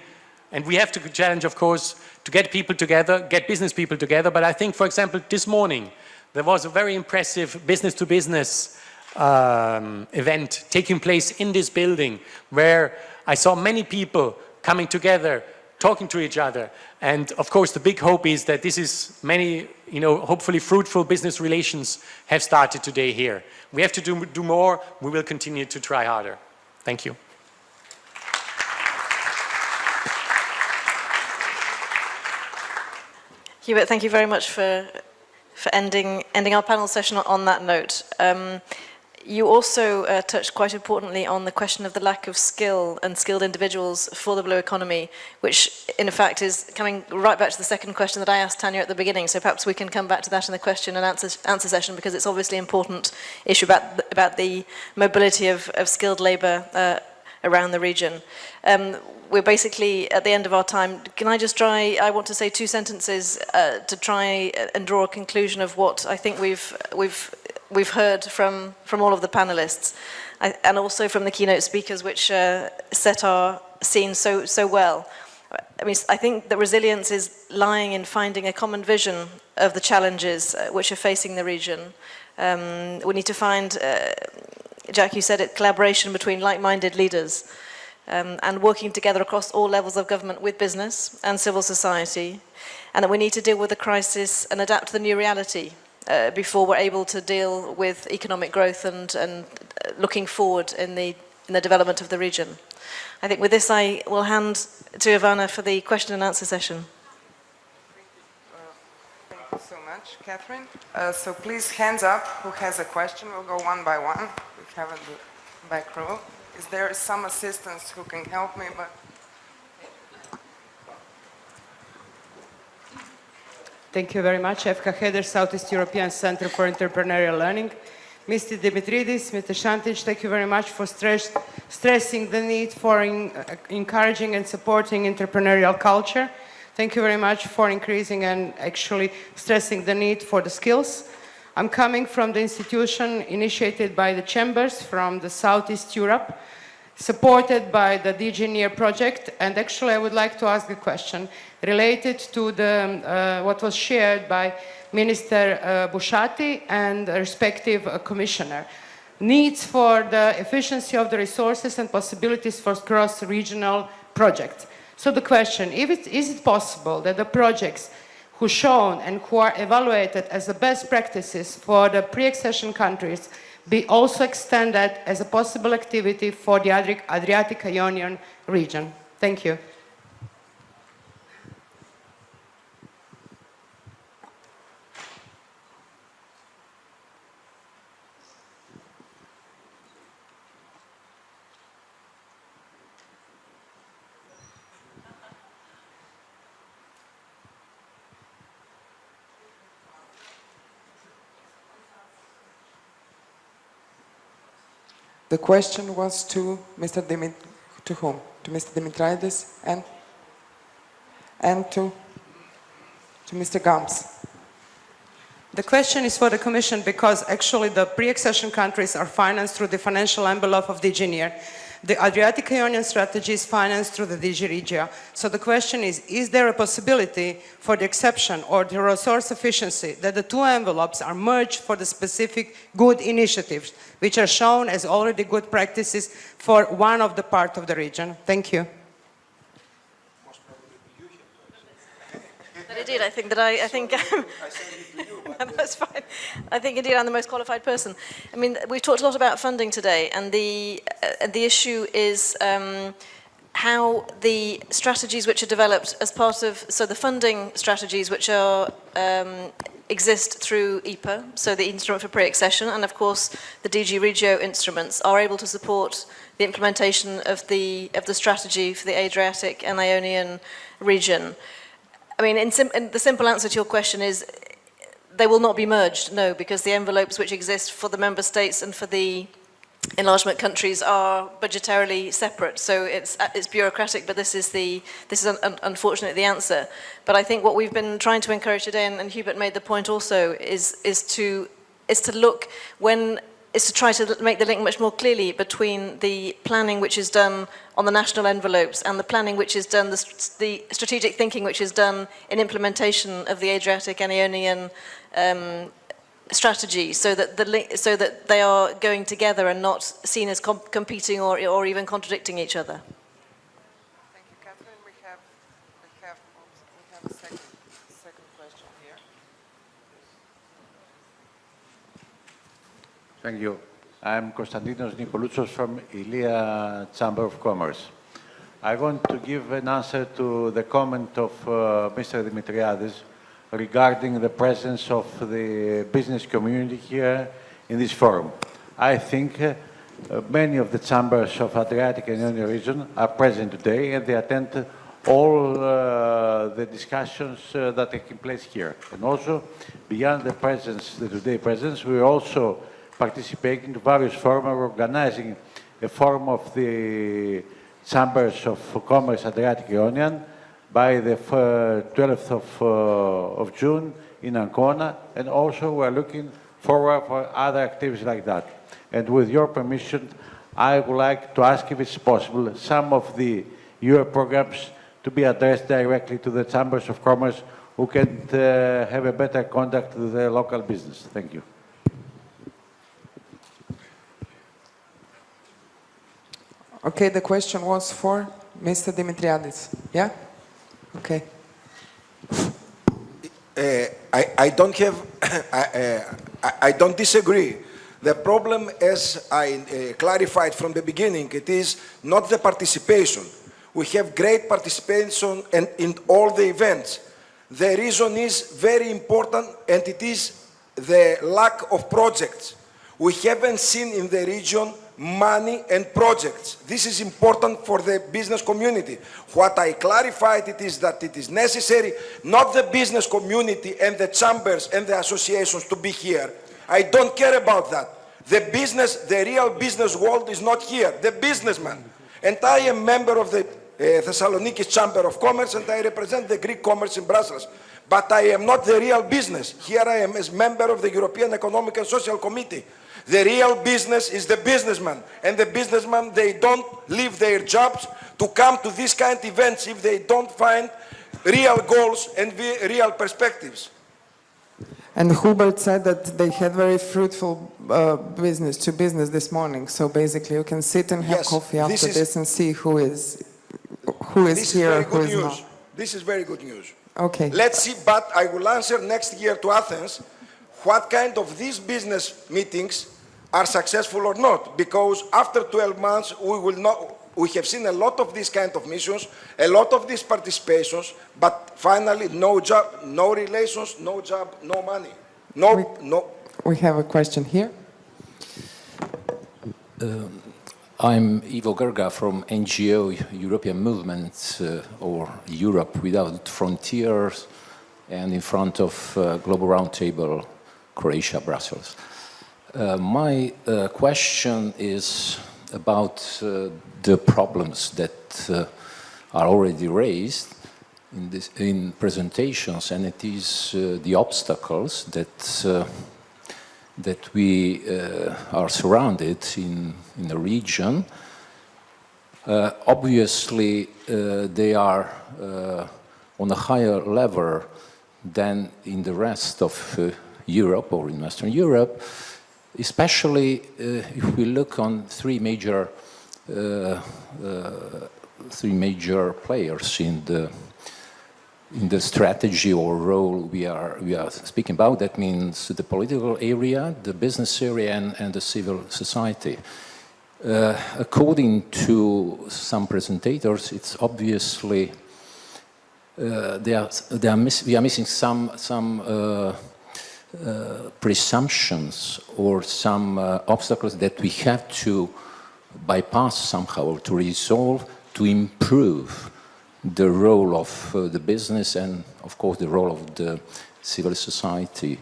and we have to challenge, of course, to get people together, get business people together. But I think, for example, this morning, there was a very impressive business-to-business event taking place in this building, where I saw many people coming together, talking to each other. And of course, the big hope is that this is many, hopefully fruitful business relations have started today here. We have to do more. We will continue to try harder. Thank you. Hubert, thank you very much for ending our panel session on that note. You also touched quite importantly on the question of the lack of skill and skilled individuals for the blue economy, which in fact is coming right back to the second question that I asked Tanya at the beginning. So perhaps we can come back to that in the question and answer session, because it's obviously an important issue about the mobility of skilled labour around the region. We're basically at the end of our time. Can I just I want to say 2 sentences to try and draw a conclusion of what I think we've heard from all of the panelists, and also from the keynote speakers, which set our scene so well. I mean, I think that resilience is lying in finding a common vision of the challenges which are facing the region. We need to find, Jack, you said it, collaboration between like-minded leaders, and working together across all levels of government with business and civil society, and that we need to deal with the crisis and adapt to the new reality before we're able to deal with economic growth and looking forward in the development of the region. I think with this I will hand to Ivana for the question and answer session. Thank you so much, Catherine. So please, hands up who has a question. We'll go one by one. We have in the back row. Is there some assistance who can help me? Thank you very much. Efka Heder, Southeast European Center for Entrepreneurial Learning. Mr. Dimitridis, Mr. Shantic, thank you very much for stressing the need for encouraging and supporting entrepreneurial culture. Thank you very much for increasing and actually stressing the need for the skills. I'm coming from the institution initiated by the chambers from the Southeast Europe, supported by the DG NEAR project, and actually I would like to ask a question related to what was shared by Minister Bushati and the respective commissioner. Needs for the efficiency of the resources and possibilities for cross-regional projects. So the question, is it possible that the projects who shown and who are evaluated as the best practices for the pre-accession countries be also extended as a possible activity for the Adriatic Ionian region? Thank you. The question was to Mr. To whom? To Mr. Dimitridis and to Mr. Gams. The question is for the Commission, because actually the pre-accession countries are financed through the financial envelope of DG NEAR. The Adriatic Ionian strategy is financed through the DG Regia. So the question is there a possibility for the exception or the resource efficiency that the 2 envelopes are merged for the specific good initiatives, which are shown as already good practices for one of the part of the region? Thank you. But indeed, I think that's fine. I think indeed I'm the most qualified person. I mean, we've talked a lot about funding today, and the issue is how the strategies which are developed as part of, so the funding strategies which are exist through EPA, so the instrument for pre-accession, and of course the DG Regio instruments are able to support the implementation of the strategy for the Adriatic and Ionian region. I mean, the simple answer to your question is they will not be merged, no, because the envelopes which exist for the member states and for the enlargement countries are budgetarily separate. So it's bureaucratic, but this is unfortunately the answer. But I think what we've been trying to encourage today, and Hubert made the point also, is to try to make the link much more clearly between the planning which is done on the national envelopes and the planning which is done, the strategic thinking which is done in implementation of the Adriatic and Ionian strategy so that they are going together and not seen as competing or even contradicting each other? Thank you, Catherine. We have a second question here. Thank you. I'm Konstantinos Nikoloutsos from Ilia Chamber of Commerce. I want to give an answer to the comment of Mr. Dimitriadis regarding the presence of the business community here in this forum. I think many of the chambers of Adriatic and Ionian region are present today and they attend all the discussions that are taking place here. And also, beyond the presence, the today presence, we also participate in various forums of organizing a forum of the Chambers of Commerce Adriatic Ionian by the 12th of June in Ancona, and also we're looking forward for other activities like that. And with your permission, I would like to ask if it's possible some of the Europe programs to be addressed directly to the Chambers of Commerce who can have a better contact with the local business. Thank you. Okay, the question was for Mr. Dimitriadis. Yeah? Okay. I don't have, I don't disagree. The problem, as I clarified from the beginning, it is not the participation. We have great participation in all the events. The reason is very important, and it is the lack of projects. We haven't seen in the region money and projects. This is important for the business community. What I clarified it is that it is necessary, not the business community and the chambers and the associations to be here. I don't care about that. The business, the real business world is not here, the businessman. And I am member of the Thessaloniki Chamber of Commerce and I represent the Greek commerce in Brussels. But I am not the real business. Here I am as member of the European Economic and Social Committee. The real business is the businessman, and the businessman, they don't leave their jobs to come to these kind of events if they don't find real goals and real perspectives. And Hubert said that they had very fruitful business to business this morning. So basically you can sit and have coffee after this and see who is here, who is not. This is very good news. Okay. Let's see, but I will answer next year to Athens what kind of these business meetings are successful or not, because after 12 months we have seen a lot of these kind of missions, a lot of these participations, but finally no job, no relations, no job, no money. We have a question here. I'm Ivo Gerga from NGO European Movement, or Europe Without Frontiers, and in front of Global Roundtable Croatia, Brussels. My question is about the problems that are already raised in presentations, and it is the obstacles that we are surrounded in the region. Obviously, they are on a higher level than in the rest of Europe or in Western Europe, especially if we look on three major players in the strategy or role we are speaking about. That means the political area, the business area, and the civil society. According to some presentators, it's obviously we are missing some presumptions or some obstacles that we have to bypass somehow, or to resolve, to improve the role of the business and, of course, the role of the civil society.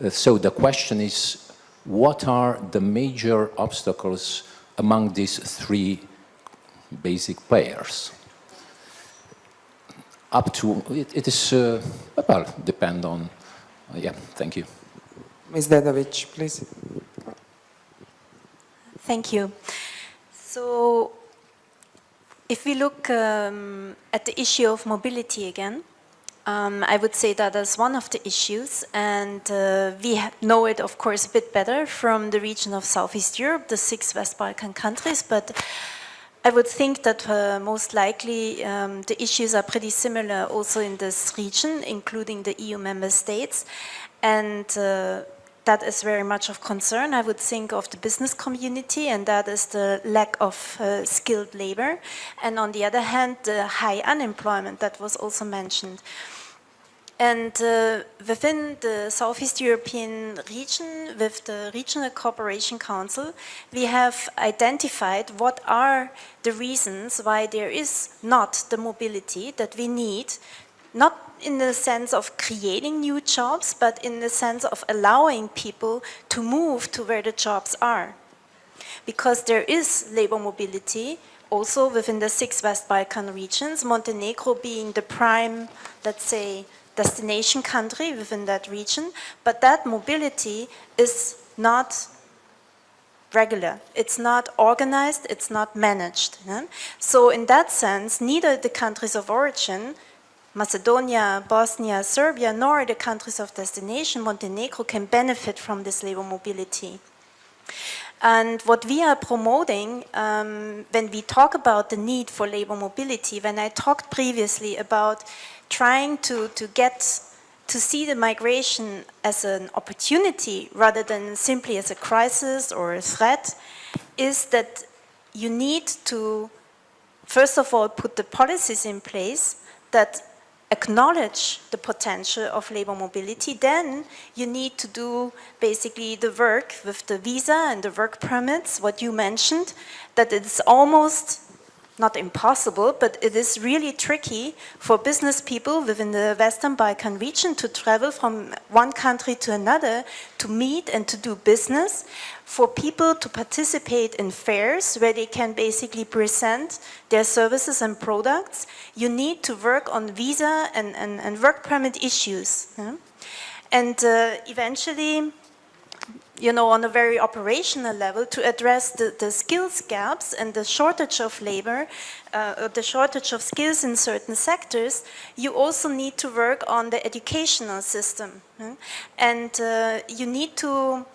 So the question is, what are the major obstacles among these three basic players? Up to, it is, well, depend on, yeah, thank you. Ms. Dedovic, please. Thank you. So, if we look at the issue of mobility again, I would say that is one of the issues, and we know it, of course, a bit better from the region of Southeast Europe, the 6 West Balkan countries, but I would think that most likely the issues are pretty similar also in this region, including the EU member states, and that is very much of concern. I would think of the business community, and that is the lack of skilled labor, and on the other hand, the high unemployment that was also mentioned. And within the Southeast European region, with the Regional Cooperation Council, we have identified what are the reasons why there is not the mobility that we need, not in the sense of creating new jobs, but in the sense of allowing people to move to where the jobs are. Because there is labor mobility also within the 6 West Balkan regions, Montenegro being the prime, let's say, destination country within that region, but that mobility is not regular, it's not organized, it's not managed. Yeah? So in that sense, neither the countries of origin, Macedonia, Bosnia, Serbia, nor the countries of destination, Montenegro, can benefit from this labor mobility. And what we are promoting when we talk about the need for labor mobility, when I talked previously about trying to see the migration as an opportunity rather than simply as a crisis or a threat, is that you need to, first of all, put the policies in place that acknowledge the potential of labor mobility. Then you need to do basically the work with the visa and the work permits, what you mentioned, that it's almost not impossible, but it is really tricky for business people within the Western Balkan region to travel from one country to another to meet and to do business, for people to participate in fairs where they can basically present their services and products. You need to work on visa and work permit issues. Yeah? And eventually, you know, on a very operational level, to address the skills gaps and the shortage of labor, the shortage of skills in certain sectors, you also need to work on the educational system. And you need to,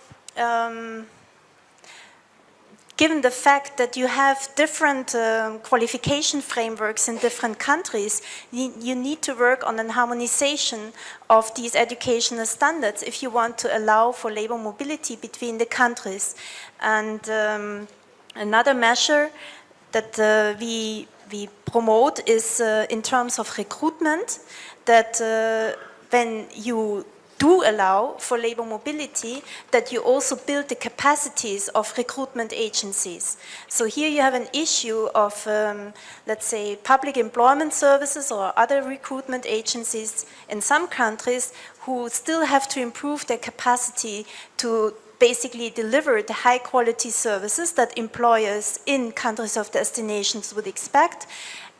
given the fact that you have different qualification frameworks in different countries, you need to work on a harmonization of these educational standards if you want to allow for labor mobility between the countries. And another measure that we promote is in terms of recruitment, that when you do allow for labor mobility, that you also build the capacities of recruitment agencies. So here you have an issue of, let's say, public employment services or other recruitment agencies in some countries who still have to improve their capacity to basically deliver the high quality services that employers in countries of destinations would expect,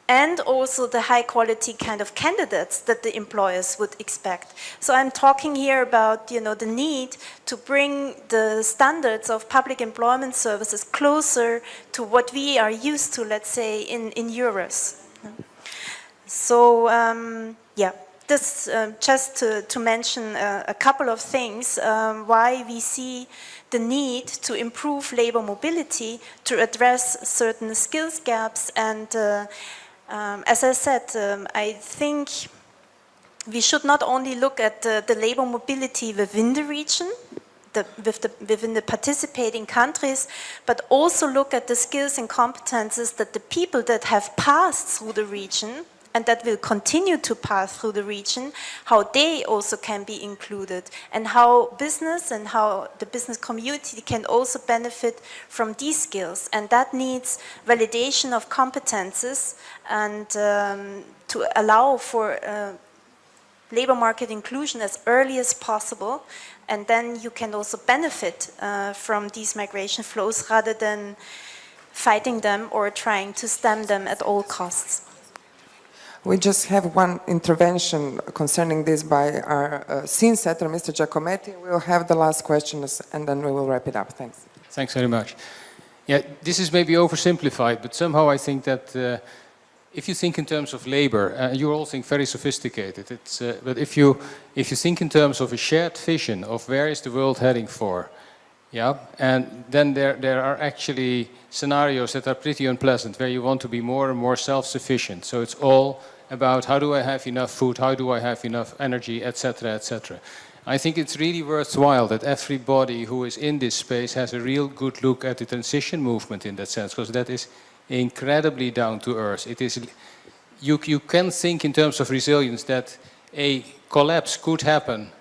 and also the high quality kind of candidates that the employers would expect. So I'm talking here about, you know, the need to bring the standards of public employment services closer to what we are used to, let's say, in euros. So, yeah, this just to mention a couple of things why we see the need to improve labor mobility to address certain skills gaps. And as I said, I think we should not only look at the labor mobility within the region, within the participating countries, but also look at the skills and competences that the people that have passed through the region and that will continue to pass through the region, how they also can be included, and how business and how the business community can also benefit from these skills. And that needs validation of competences and to allow for labor market inclusion as early as possible, and then you can also benefit from these migration flows rather than fighting them or trying to stem them at all costs. We just have one intervention concerning this by our scene setter, Mr. Giacometti. We'll have the last questions and then we will wrap it up. Thanks. Thanks very much. Yeah, this is maybe oversimplified, but somehow I think that if you think in terms of labor, you all think very sophisticated. But if you think in terms of a shared vision of where is the world heading for, yeah, and then there are actually scenarios that are pretty unpleasant where you want to be more and more self-sufficient. So it's all about how do I have enough food, how do I have enough energy, etc., etc. I think it's really worthwhile that everybody who is in this space has a real good look at the transition movement in that sense, because that is incredibly down to earth. It is, you can think in terms of resilience that a collapse could happen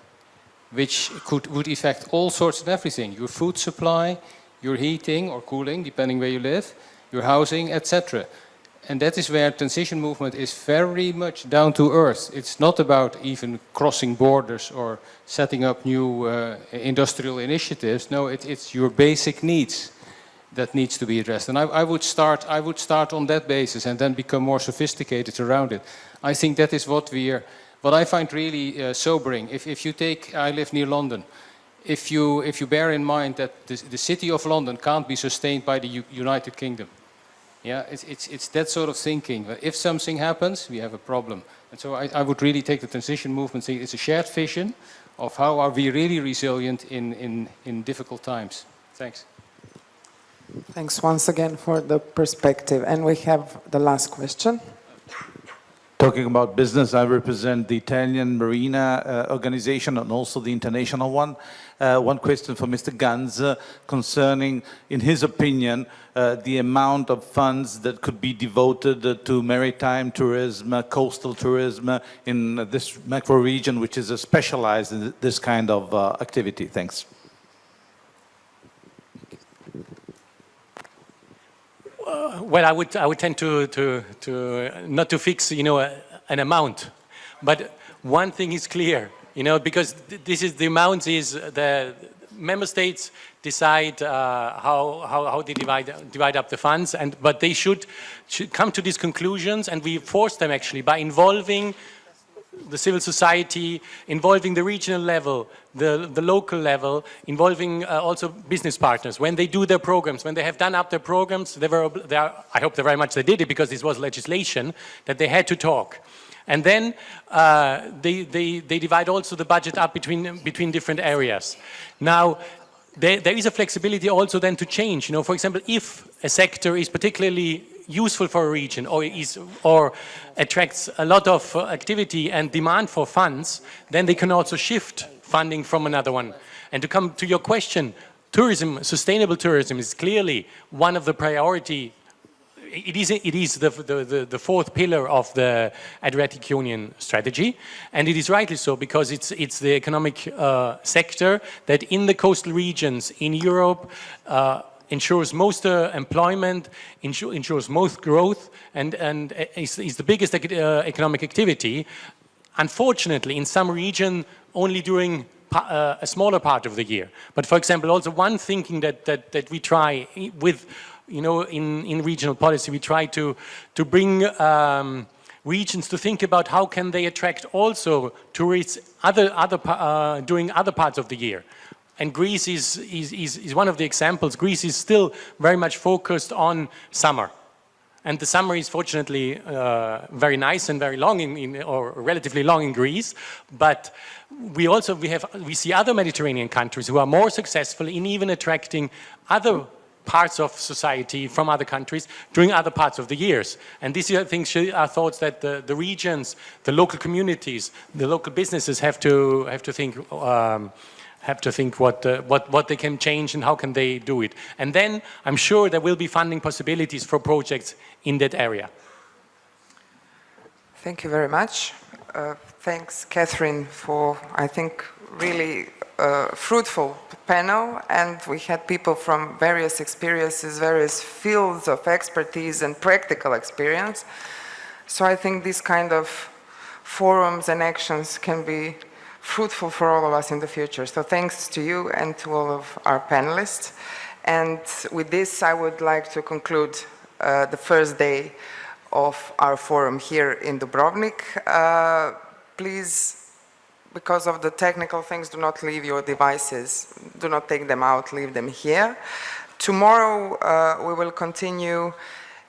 which would affect all sorts of everything, your food supply, your heating or cooling, depending where you live, your housing, etc. And that is where transition movement is very much down to earth. It's not about even crossing borders or setting up new industrial initiatives. No, it's your basic needs that needs to be addressed. And I would start on that basis and then become more sophisticated around it. I think that is what I find really sobering. If you take, I live near London. If you bear in mind that the city of London can't be sustained by the United Kingdom. Yeah, it's that sort of thinking. If something happens, we have a problem. And so I would really take the transition movement, say it's a shared vision of how are we really resilient in difficult times. Thanks. Thanks once again for the perspective. And we have the last question. Talking about business, I represent the Italian Marina organization and also the international one. One question for Mr. Ganz concerning, in his opinion, the amount of funds that could be devoted to maritime tourism, coastal tourism in this macro region, which is specialized in this kind of activity. Thanks. Well, I would tend to not to fix, an amount, but one thing is clear, because this is the amount is the member states decide how they divide up the funds, but they should come to these conclusions, and we force them actually by involving the civil society, involving the regional level, the local level, involving also business partners. When they do their programs, when they have done up their programs, I hope very much they did it because this was legislation, that they had to talk. And then they divide also the budget up between different areas. Now, there is a flexibility also then to change. For example, if a sector is particularly useful for a region or attracts a lot of activity and demand for funds, then they can also shift funding from another one. And to come to your question, tourism, sustainable tourism is clearly one of the priority. It is the fourth pillar of the Adriatic Union strategy, and it is rightly so because it's the economic sector that in the coastal regions in Europe ensures most employment, ensures most growth, and is the biggest economic activity. Unfortunately, in some region, only during a smaller part of the year. But for example, also one thinking that we try with, in regional policy, we try to bring regions to think about how can they attract also tourists during other parts of the year. And Greece is one of the examples. Greece is still very much focused on summer. And the summer is fortunately very nice and very long or relatively long in Greece. But we see other Mediterranean countries who are more successful in even attracting other parts of society from other countries during other parts of the years. And these are things, are thoughts that the regions, the local communities, the local businesses have to think what they can change and how can they do it. And then I'm sure there will be funding possibilities for projects in that area. Thank you very much. Thanks, Catherine, for, I think, really fruitful panel. And we had people from various experiences, various fields of expertise and practical experience. So I think these kind of forums and actions can be fruitful for all of us in the future. So thanks to you and to all of our panelists. And with this, I would like to conclude the first day of our forum here in Dubrovnik. Please, because of the technical things, do not leave your devices. Do not take them out, leave them here. Tomorrow, we will continue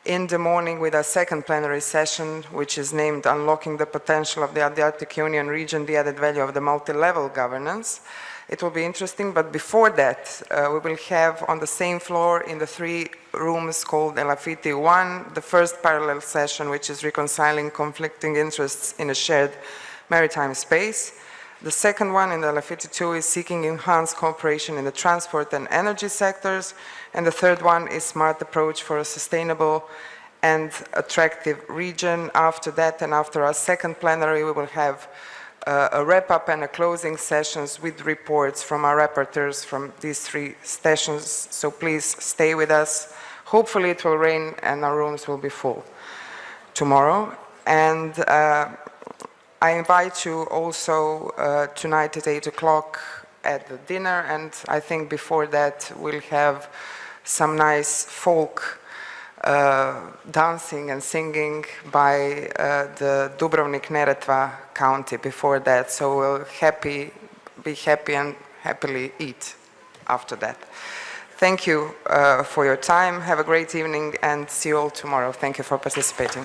in the morning with our second plenary session, which is named Unlocking the Potential of the Adriatic Union Region, the Added Value of the Multi-Level Governance. It will be interesting, but before that, we will have on the same floor in the 3 rooms called Elafiti 1, the first parallel session, which is reconciling conflicting interests in a shared maritime space. The second one in the Elafiti 2 is seeking enhanced cooperation in the transport and energy sectors. And the third one is smart approach for a sustainable and attractive region. After that, and after our second plenary, we will have a wrap-up and a closing sessions with reports from our rapporteurs from these 3 sessions. So please stay with us. Hopefully it will rain and our rooms will be full tomorrow. And I invite you also tonight at 8 o'clock at the dinner, and I think before that we'll have some nice folk dancing and singing by the Dubrovnik Neretva county before that, so we'll be happy and happily eat after that. Thank you for your time. Have a great evening and see you all tomorrow. Thank you for participating.